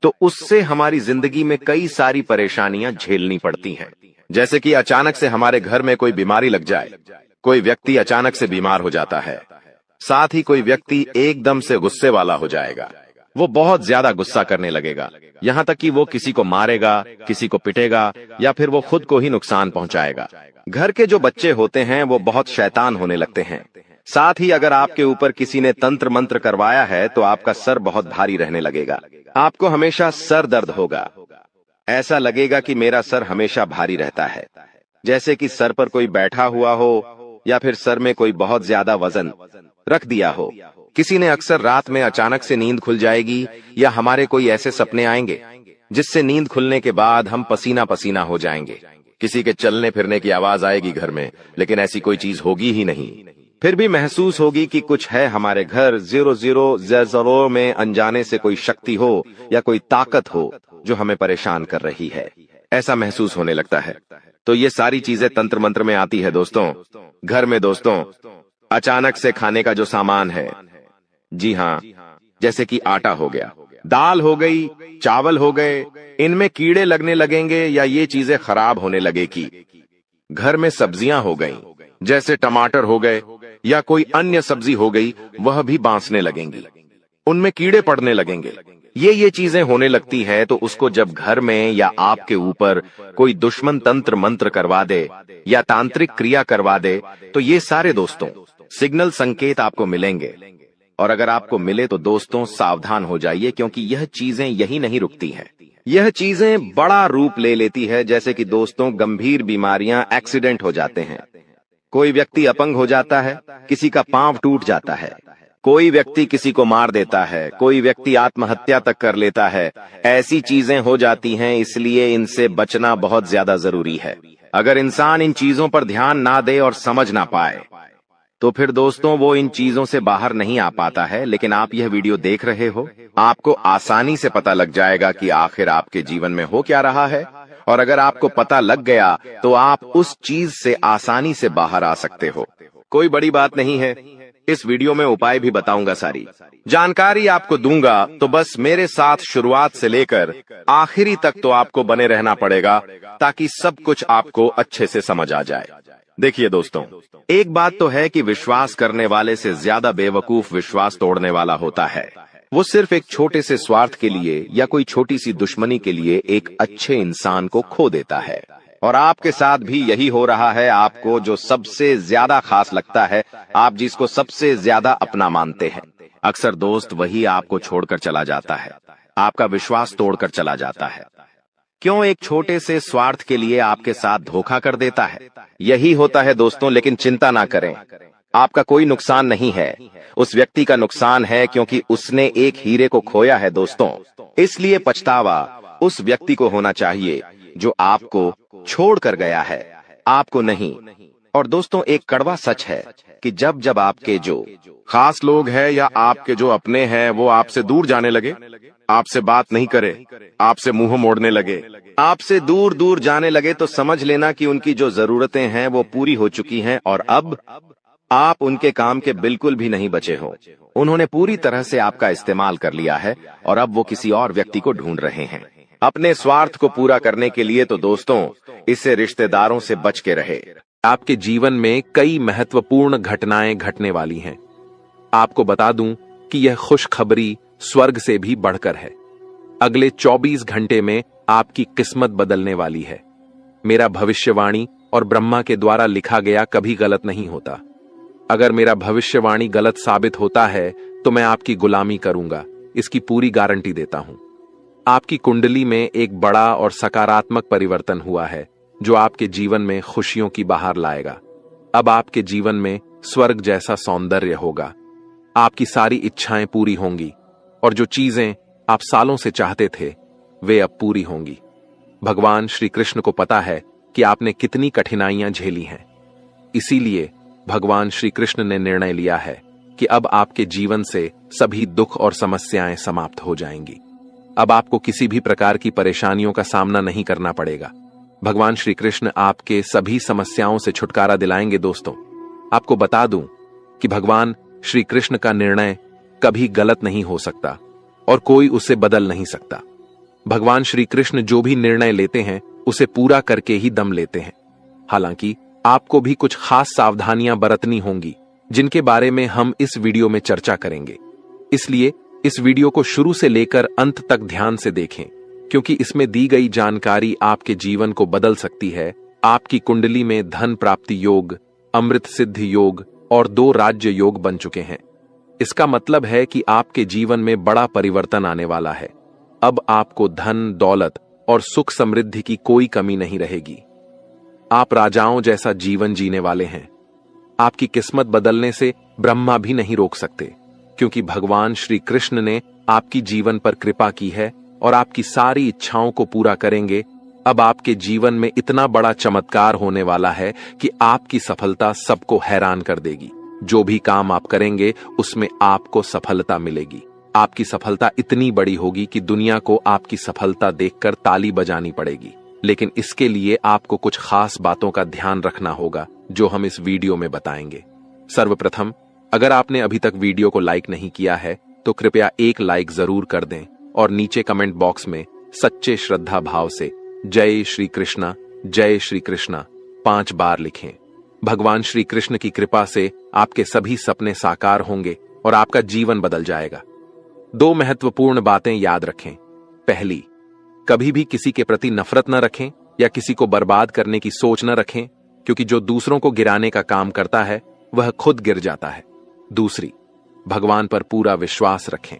तो उससे हमारी जिंदगी में कई सारी परेशानियां झेलनी पड़ती हैं। जैसे कि अचानक से हमारे घर में कोई बीमारी लग जाए, कोई व्यक्ति अचानक से बीमार हो जाता है, साथ ही कोई व्यक्ति एकदम से गुस्से वाला हो जाएगा, वो बहुत ज्यादा गुस्सा करने लगेगा, यहाँ तक कि वो किसी को मारेगा, किसी को पिटेगा, या फिर वो खुद को ही नुकसान पहुंचाएगा। घर के जो बच्चे होते हैं वो बहुत शैतान होने लगते हैं। साथ ही अगर आपके ऊपर किसी ने तंत्र मंत्र करवाया है तो आपका सर बहुत भारी रहने लगेगा, आपको हमेशा सर दर्द होगा, ऐसा लगेगा कि मेरा सर हमेशा भारी रहता है, जैसे कि सर पर कोई बैठा हुआ हो या फिर सर में कोई बहुत ज्यादा वजन रख दिया हो। किसी ने अक्सर रात में अचानक से नींद खुल जाएगी, या हमारे कोई ऐसे सपने आएंगे जिससे नींद खुलने के बाद हम पसीना पसीना हो जाएंगे। किसी के चलने फिरने की आवाज आएगी घर में, लेकिन ऐसी कोई चीज होगी ही नहीं। फिर भी महसूस होगी कि कुछ है हमारे घर, 0000 में अनजाने से कोई शक्ति हो या कोई ताकत हो जो हमें परेशान कर रही है, ऐसा महसूस होने लगता है। तो ये सारी चीजें तंत्र मंत्र में आती है दोस्तों। घर में दोस्तों अचानक से खाने का जो सामान है, जी हाँ, जैसे कि आटा हो गया, दाल हो गई, चावल हो गए, इनमें कीड़े लगने लगेंगे या ये चीजें खराब होने लगेगी। घर में सब्जियां हो गई, जैसे टमाटर हो गए या कोई अन्य सब्जी हो गई, वह भी बांसने लगेंगी, उनमें कीड़े पड़ने लगेंगे। ये चीजें होने लगती है तो उसको जब घर में या आपके ऊपर कोई दुश्मन तंत्र मंत्र करवा दे या तांत्रिक क्रिया करवा दे, तो ये सारे दोस्तों सिग्नल संकेत आपको मिलेंगे। और अगर आपको मिले तो दोस्तों सावधान हो जाइए, क्योंकि यह चीजें यही नहीं रुकती हैं, यह चीजें बड़ा रूप ले लेती है। जैसे कि दोस्तों गंभीर बीमारियां, एक्सीडेंट हो जाते हैं, कोई व्यक्ति अपंग हो जाता है, किसी का पांव टूट जाता है, कोई व्यक्ति किसी को मार देता है, कोई व्यक्ति आत्महत्या तक कर लेता है। ऐसी चीजें हो जाती हैं, इसलिए इनसे बचना बहुत ज्यादा जरूरी है। अगर इंसान इन चीजों पर ध्यान ना दे और समझ ना पाए तो फिर दोस्तों वो इन चीजों से बाहर नहीं आ पाता है। लेकिन आप यह वीडियो देख रहे हो, आपको आसानी से पता लग जाएगा कि आखिर आपके जीवन में हो क्या रहा है, और अगर आपको पता लग गया तो आप उस चीज से आसानी से बाहर आ सकते हो। कोई बड़ी बात नहीं है, इस वीडियो में उपाय भी बताऊंगा, सारी जानकारी आपको दूंगा, तो बस मेरे साथ शुरुआत से लेकर आखिरी तक तो आपको बने रहना पड़ेगा, ताकि सब कुछ आपको अच्छे से समझ आ जाए। देखिए दोस्तों, एक बात तो है कि विश्वास करने वाले से ज्यादा बेवकूफ विश्वास तोड़ने वाला होता है। वो सिर्फ एक छोटे से स्वार्थ के लिए या कोई छोटी सी दुश्मनी के लिए एक अच्छे इंसान को खो देता है। और आपके साथ भी यही हो रहा है। आपको जो सबसे ज्यादा खास लगता है, आप जिसको सबसे ज्यादा अपना मानते हैं, अक्सर दोस्त वही आपको छोड़कर चला जाता है, आपका विश्वास तोड़कर चला जाता है। क्यों? एक छोटे से स्वार्थ के लिए आपके साथ धोखा कर देता है। यही होता है दोस्तों। लेकिन चिंता ना करें, आपका कोई नुकसान नहीं है, उस व्यक्ति का नुकसान है, क्योंकि उसने एक हीरे को खोया है दोस्तों। इसलिए पछतावा उस व्यक्ति को होना चाहिए जो आपको छोड़ कर गया है, आपको नहीं। और दोस्तों, एक कड़वा सच है कि जब जब आपके जो खास लोग हैं या आपके जो अपने हैं वो आपसे दूर जाने लगे, आपसे बात नहीं करे, आपसे मुंह मोड़ने लगे, आपसे दूर दूर जाने लगे, तो समझ लेना कि उनकी जो जरूरतें हैं वो पूरी हो चुकी हैं और अब आप उनके काम के बिल्कुल भी नहीं बचे हो। उन्होंने पूरी तरह से आपका इस्तेमाल कर लिया है और अब वो किसी और व्यक्ति को ढूंढ रहे हैं अपने स्वार्थ को पूरा करने के लिए। तो दोस्तों, इससे रिश्तेदारों से बच के रहे। आपके जीवन में कई महत्वपूर्ण घटनाएं घटने वाली हैं। आपको बता दूं कि यह खुशखबरी स्वर्ग से भी बढ़कर है। अगले 24 घंटे में आपकी किस्मत बदलने वाली है। मेरा भविष्यवाणी और ब्रह्मा के द्वारा लिखा गया कभी गलत नहीं होता। अगर मेरा भविष्यवाणी गलत साबित होता है तो मैं आपकी गुलामी करूंगा, इसकी पूरी गारंटी देता हूं। आपकी कुंडली में एक बड़ा और सकारात्मक परिवर्तन हुआ है जो आपके जीवन में खुशियों की बहार लाएगा। अब आपके जीवन में स्वर्ग जैसा सौंदर्य होगा। आपकी सारी इच्छाएं पूरी होंगी और जो चीजें आप सालों से चाहते थे वे अब पूरी होंगी। भगवान श्री कृष्ण को पता है कि आपने कितनी कठिनाइयां झेली हैं, इसीलिए भगवान श्री कृष्ण ने निर्णय लिया है कि अब आपके जीवन से सभी दुख और समस्याएं समाप्त हो जाएंगी। अब आपको किसी भी प्रकार की परेशानियों का सामना नहीं करना पड़ेगा। भगवान श्री कृष्ण आपके सभी समस्याओं से छुटकारा दिलाएंगे। दोस्तों, आपको बता दूं कि भगवान श्री कृष्ण का निर्णय कभी गलत नहीं हो सकता और कोई उसे बदल नहीं सकता। भगवान श्री कृष्ण जो भी निर्णय लेते हैं उसे पूरा करके ही दम लेते हैं। हालांकि आपको भी कुछ खास सावधानियां बरतनी होंगी जिनके बारे में हम इस वीडियो में चर्चा करेंगे। इसलिए इस वीडियो को शुरू से लेकर अंत तक ध्यान से देखें, क्योंकि इसमें दी गई जानकारी आपके जीवन को बदल सकती है। आपकी कुंडली में धन प्राप्ति योग, अमृत सिद्धि योग और 2 राज्य योग बन चुके हैं। इसका मतलब है कि आपके जीवन में बड़ा परिवर्तन आने वाला है। अब आपको धन, दौलत और सुख समृद्धि की कोई कमी नहीं रहेगी। आप राजाओं जैसा जीवन जीने वाले हैं। आपकी किस्मत बदलने से ब्रह्मा भी नहीं रोक सकते, क्योंकि भगवान श्री कृष्ण ने आपकी जीवन पर कृपा की है और आपकी सारी इच्छाओं को पूरा करेंगे। अब आपके जीवन में इतना बड़ा चमत्कार होने वाला है कि आपकी सफलता सबको हैरान कर देगी। जो भी काम आप करेंगे उसमें आपको सफलता मिलेगी। आपकी सफलता इतनी बड़ी होगी कि दुनिया को आपकी सफलता देखकर ताली बजानी पड़ेगी। लेकिन इसके लिए आपको कुछ खास बातों का ध्यान रखना होगा जो हम इस वीडियो में बताएंगे। सर्वप्रथम, अगर आपने अभी तक वीडियो को लाइक नहीं किया है तो कृपया एक लाइक जरूर कर दें और नीचे कमेंट बॉक्स में सच्चे श्रद्धा भाव से जय श्री कृष्णा 5 बार लिखें। भगवान श्री कृष्ण की कृपा से आपके सभी सपने साकार होंगे और आपका जीवन बदल जाएगा। 2 महत्वपूर्ण बातें याद रखें। पहली, कभी भी किसी के प्रति नफरत न रखें या किसी को बर्बाद करने की सोच न रखें, क्योंकि जो दूसरों को गिराने का काम करता है वह खुद गिर जाता है। दूसरी, भगवान पर पूरा विश्वास रखें।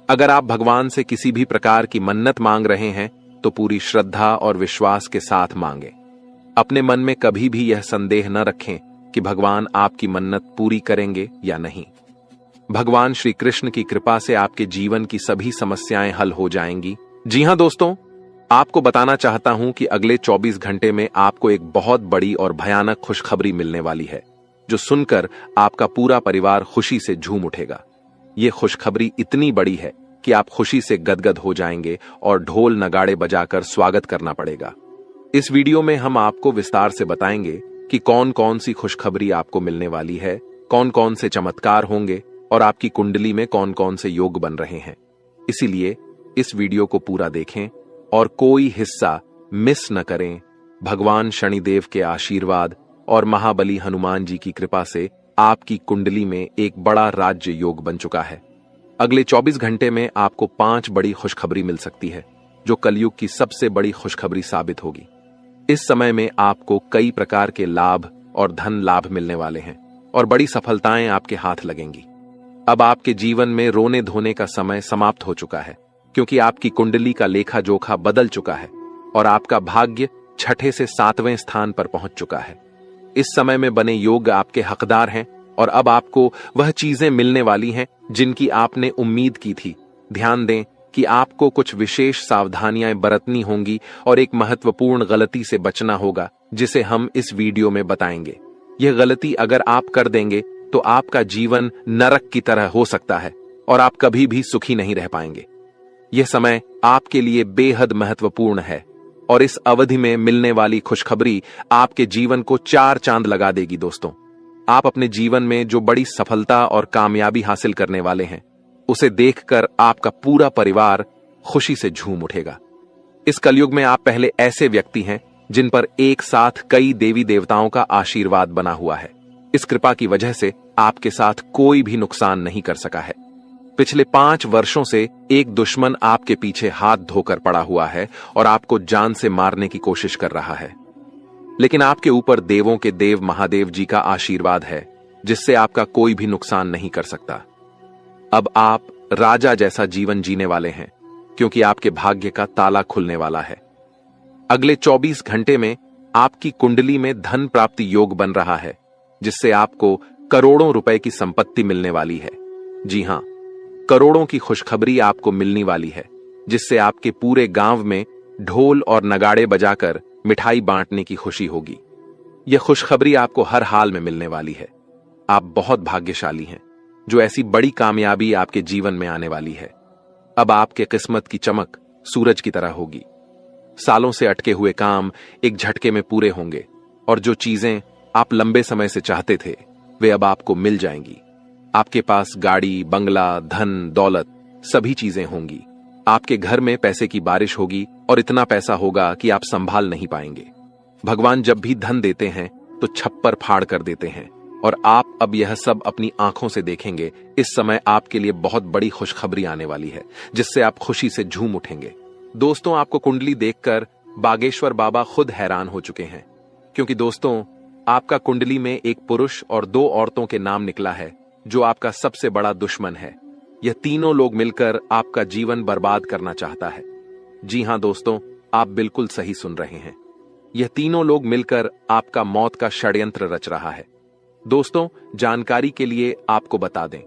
अगर आप भगवान से किसी भी प्रकार की मन्नत मांग रहे हैं तो पूरी श्रद्धा और विश्वास के साथ मांगें। अपने मन में कभी भी यह संदेह न रखें कि भगवान आपकी मन्नत पूरी करेंगे या नहीं। भगवान श्री कृष्ण की कृपा से आपके जीवन की सभी समस्याएं हल हो जाएंगी। जी हां दोस्तों, आपको बताना चाहता हूं कि अगले 24 घंटे में आपको एक बहुत बड़ी और भयानक खुशखबरी मिलने वाली है, जो सुनकर आपका पूरा परिवार खुशी से झूम उठेगा। ये खुशखबरी इतनी बड़ी है कि आप खुशी से गदगद हो जाएंगे और ढोल नगाड़े बजाकर स्वागत करना पड़ेगा। इस वीडियो में हम आपको विस्तार से बताएंगे कि कौन कौन सी खुशखबरी आपको मिलने वाली है, कौन कौन से चमत्कार होंगे और आपकी कुंडली में कौन कौन से योग बन रहे हैं। इसीलिए इस वीडियो को पूरा देखें और कोई हिस्सा मिस न करें। भगवान शनिदेव के आशीर्वाद और महाबली हनुमान जी की कृपा से आपकी कुंडली में एक बड़ा राज्य योग बन चुका है। अगले 24 घंटे में आपको 5 बड़ी खुशखबरी मिल सकती है, जो कलयुग की सबसे बड़ी खुशखबरी साबित होगी। इस समय में आपको कई प्रकार के लाभ और धन लाभ मिलने वाले हैं और बड़ी सफलताएं आपके हाथ लगेंगी। अब आपके जीवन में रोने धोने का समय समाप्त हो चुका है, क्योंकि आपकी कुंडली का लेखा जोखा बदल चुका है और आपका भाग्य 6 से 7वें स्थान पर पहुंच चुका है। इस समय में बने योग आपके हकदार हैं और अब आपको वह चीजें मिलने वाली हैं जिनकी आपने उम्मीद की थी। ध्यान दें कि आपको कुछ विशेष सावधानियां बरतनी होंगी और एक महत्वपूर्ण गलती से बचना होगा, जिसे हम इस वीडियो में बताएंगे। यह गलती अगर आप कर देंगे तो आपका जीवन नरक की तरह हो सकता है और आप कभी भी सुखी नहीं रह पाएंगे। यह समय आपके लिए बेहद महत्वपूर्ण है और इस अवधि में मिलने वाली खुशखबरी आपके जीवन को 4 चांद लगा देगी। दोस्तों, आप अपने जीवन में जो बड़ी सफलता और कामयाबी हासिल करने वाले हैं, उसे देखकर आपका पूरा परिवार खुशी से झूम उठेगा। इस कलयुग में आप पहले ऐसे व्यक्ति हैं जिन पर एक साथ कई देवी देवताओं का आशीर्वाद बना हुआ है। इस कृपा की वजह से आपके साथ कोई भी नुकसान नहीं कर सका है। पिछले 5 वर्षों से एक दुश्मन आपके पीछे हाथ धोकर पड़ा हुआ है और आपको जान से मारने की कोशिश कर रहा है, लेकिन आपके ऊपर देवों के देव महादेव जी का आशीर्वाद है, जिससे आपका कोई भी नुकसान नहीं कर सकता। अब आप राजा जैसा जीवन जीने वाले हैं, क्योंकि आपके भाग्य का ताला खुलने वाला है। अगले 24 घंटे में आपकी कुंडली में धन प्राप्ति योग बन रहा है, जिससे आपको करोड़ों रुपए की संपत्ति मिलने वाली है। जी हां, करोड़ों की खुशखबरी आपको मिलने वाली है, जिससे आपके पूरे गांव में ढोल और नगाड़े बजाकर मिठाई बांटने की खुशी होगी। यह खुशखबरी आपको हर हाल में मिलने वाली है। आप बहुत भाग्यशाली हैं, जो ऐसी बड़ी कामयाबी आपके जीवन में आने वाली है। अब आपके किस्मत की चमक सूरज की तरह होगी। सालों से अटके हुए काम एक झटके में पूरे होंगे और जो चीजें आप लंबे समय से चाहते थे, वे अब आपको मिल जाएंगी। आपके पास गाड़ी, बंगला, धन, दौलत सभी चीजें होंगी। आपके घर में पैसे की बारिश होगी और इतना पैसा होगा कि आप संभाल नहीं पाएंगे। भगवान जब भी धन देते हैं तो छप्पर फाड़ कर देते हैं और आप अब यह सब अपनी आंखों से देखेंगे। इस समय आपके लिए बहुत बड़ी खुशखबरी आने वाली है, जिससे आप खुशी से झूम उठेंगे। दोस्तों, आपको कुंडली देखकर बागेश्वर बाबा खुद हैरान हो चुके हैं, क्योंकि दोस्तों, आपका कुंडली में एक पुरुष और 2 औरतों के नाम निकला है, जो आपका सबसे बड़ा दुश्मन है। यह तीनों लोग मिलकर आपका जीवन बर्बाद करना चाहता है। जी हां दोस्तों, आप बिल्कुल सही सुन रहे हैं। यह तीनों लोग मिलकर आपका मौत का षड्यंत्र रच रहा है। दोस्तों, जानकारी के लिए आपको बता दें,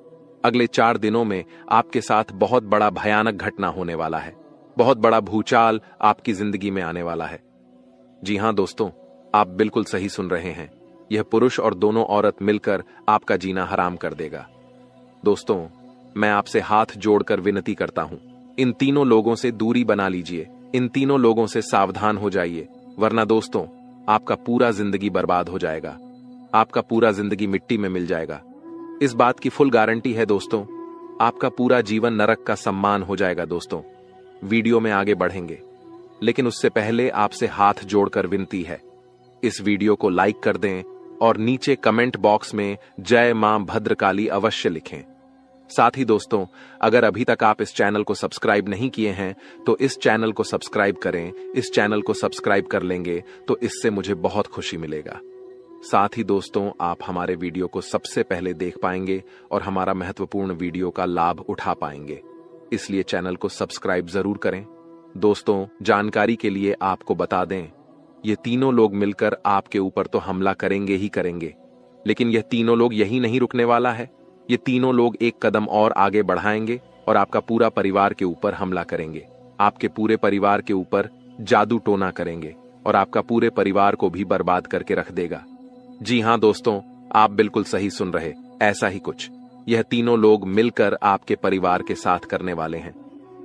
अगले 4 दिनों में आपके साथ बहुत बड़ा भयानक घटना होने वाला है। बहुत बड़ा भूचाल आपकी जिंदगी में आने वाला है। जी हां दोस्तों, आप बिल्कुल सही सुन रहे हैं। यह पुरुष और दोनों औरत मिलकर आपका जीना हराम कर देगा। दोस्तों, मैं आपसे हाथ जोड़कर विनती करता हूं, इन तीनों लोगों से दूरी बना लीजिए। इन तीनों लोगों से सावधान हो जाइए, वरना दोस्तों, आपका पूरा जिंदगी बर्बाद हो जाएगा। आपका पूरा जिंदगी मिट्टी में मिल जाएगा। इस बात की फुल गारंटी है दोस्तों। आपका पूरा जीवन नरक का सम्मान हो जाएगा। दोस्तों, वीडियो में आगे बढ़ेंगे, लेकिन उससे पहले आपसे हाथ जोड़कर विनती है, इस वीडियो को लाइक कर दें और नीचे कमेंट बॉक्स में जय मां भद्रकाली अवश्य लिखें। साथ ही दोस्तों, अगर अभी तक आप इस चैनल को सब्सक्राइब नहीं किए हैं तो इस चैनल को सब्सक्राइब करें। इस चैनल को सब्सक्राइब कर लेंगे तो इससे मुझे बहुत खुशी मिलेगा। साथ ही दोस्तों, आप हमारे वीडियो को सबसे पहले देख पाएंगे और हमारा महत्वपूर्ण वीडियो का लाभ उठा पाएंगे, इसलिए चैनल को सब्सक्राइब जरूर करें। दोस्तों, जानकारी के लिए आपको बता दें, ये तीनों लोग मिलकर आपके ऊपर तो हमला करेंगे ही करेंगे, लेकिन यह तीनों लोग यही नहीं रुकने वाला है। ये तीनों लोग एक कदम और आगे बढ़ाएंगे और आपका पूरा परिवार के ऊपर हमला करेंगे। आपके पूरे परिवार के ऊपर जादू टोना करेंगे और आपका पूरे परिवार को भी बर्बाद करके रख देगा। जी हां दोस्तों, आप बिल्कुल सही सुन रहे, ऐसा ही कुछ यह तीनों लोग मिलकर आपके परिवार के साथ करने वाले हैं।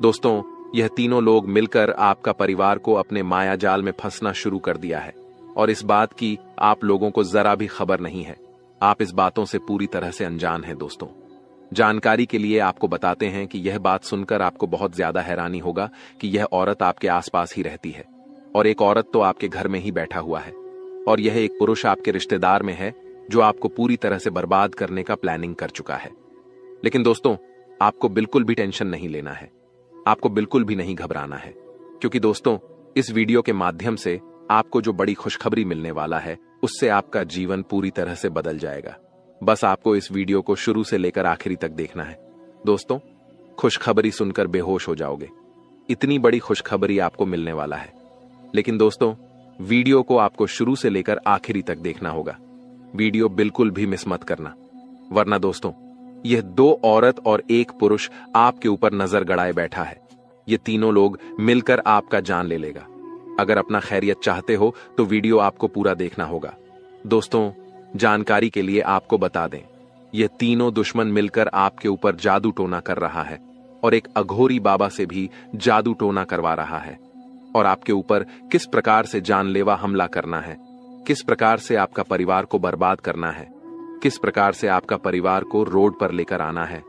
दोस्तों, यह तीनों लोग मिलकर आपका परिवार को अपने माया जाल में फंसना शुरू कर दिया है और इस बात की आप लोगों को जरा भी खबर नहीं है। आप इस बातों से पूरी तरह से अनजान हैं। दोस्तों, जानकारी के लिए आपको बताते हैं कि यह बात सुनकर आपको बहुत ज्यादा हैरानी होगा कि यह औरत आपके आसपास ही रहती है और एक औरत तो आपके घर में ही बैठा हुआ है और यह एक पुरुष आपके रिश्तेदार में है, जो आपको पूरी तरह से बर्बाद करने का प्लानिंग कर चुका है। लेकिन दोस्तों, आपको बिल्कुल भी टेंशन नहीं लेना है, आपको बिल्कुल भी नहीं घबराना है, क्योंकि दोस्तों, इस वीडियो के माध्यम से आपको जो बड़ी खुशखबरी मिलने वाला है, उससे आपका जीवन पूरी तरह से बदल जाएगा। बस आपको इस वीडियो को शुरू से लेकर आखिरी तक देखना है। दोस्तों, खुशखबरी सुनकर बेहोश हो जाओगे, इतनी बड़ी खुशखबरी आपको मिलने वाला है। लेकिन दोस्तों, वीडियो को आपको शुरू से लेकर आखिरी तक देखना होगा। वीडियो बिल्कुल भी मिस मत करना, वरना दोस्तों, यह 2 औरत और 1 पुरुष आपके ऊपर नजर गड़ाए बैठा है। ये तीनों लोग मिलकर आपका जान ले लेगा। अगर अपना खैरियत चाहते हो तो वीडियो आपको पूरा देखना होगा। दोस्तों, जानकारी के लिए आपको बता दें, ये तीनों दुश्मन मिलकर आपके ऊपर जादू टोना कर रहा है और एक अघोरी बाबा से भी जादू टोना करवा रहा है। और आपके ऊपर किस प्रकार से जानलेवा हमला करना है, किस प्रकार से आपका परिवार को बर्बाद करना है, किस प्रकार से आपका परिवार को रोड पर लेकर आना है,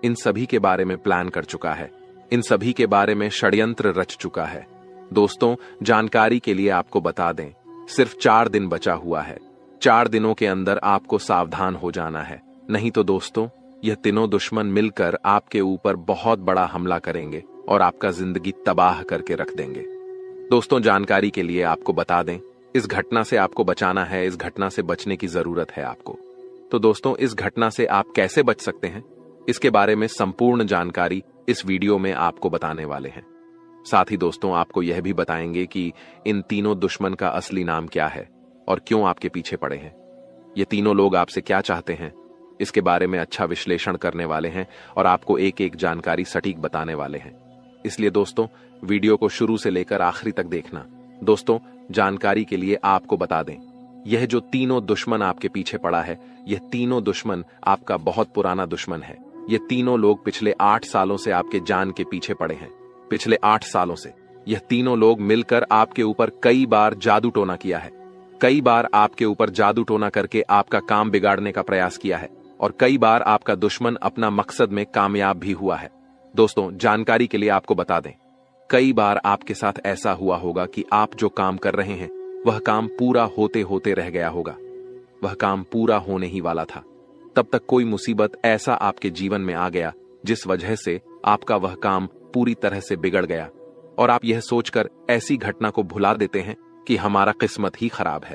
इन सभी के बारे में प्लान कर चुका है। इन सभी के बारे में षड्यंत्र रच चुका है। दोस्तों, जानकारी के लिए आपको बता दें, सिर्फ 4 दिन बचा हुआ है। 4 दिनों के अंदर आपको सावधान हो जाना है, नहीं तो दोस्तों यह तीनों दुश्मन मिलकर आपके ऊपर बहुत बड़ा हमला करेंगे और आपका जिंदगी तबाह करके रख देंगे। दोस्तों, जानकारी के लिए आपको बता दें, इस घटना से आपको बचाना है, इस घटना से बचने की जरूरत है आपको। तो दोस्तों, इस घटना से आप कैसे बच सकते हैं, इसके बारे में संपूर्ण जानकारी इस वीडियो में आपको बताने वाले हैं। साथ ही दोस्तों, आपको यह भी बताएंगे कि इन तीनों दुश्मन का असली नाम क्या है और क्यों आपके पीछे पड़े हैं। ये तीनों लोग आपसे क्या चाहते हैं, इसके बारे में अच्छा विश्लेषण करने वाले हैं और आपको एक एक जानकारी सटीक बताने वाले हैं। इसलिए दोस्तों, वीडियो को शुरू से लेकर आखिरी तक देखना। दोस्तों, जानकारी के लिए आपको बता दें, यह जो तीनों दुश्मन आपके पीछे पड़ा है, यह तीनों दुश्मन आपका बहुत पुराना दुश्मन है। ये तीनों लोग पिछले 8 सालों से आपके जान के पीछे पड़े हैं। पिछले 8 सालों से यह तीनों लोग मिलकर आपके ऊपर कई बार जादू टोना किया है। कई बार आपके ऊपर जादू टोना करके आपका काम बिगाड़ने का प्रयास किया है और कई बार आपका दुश्मन अपना मकसद में कामयाब भी हुआ है। दोस्तों, जानकारी के लिए आपको बता दें, कई बार आपके साथ ऐसा हुआ होगा कि आप जो काम कर रहे हैं वह काम पूरा होते होते रह गया होगा। वह काम पूरा होने ही वाला था, तब तक कोई मुसीबत ऐसा आपके जीवन में आ गया जिस वजह से आपका वह काम पूरी तरह से बिगड़ गया और आप यह सोचकर ऐसी घटना को भुला देते हैं कि हमारा किस्मत ही खराब है।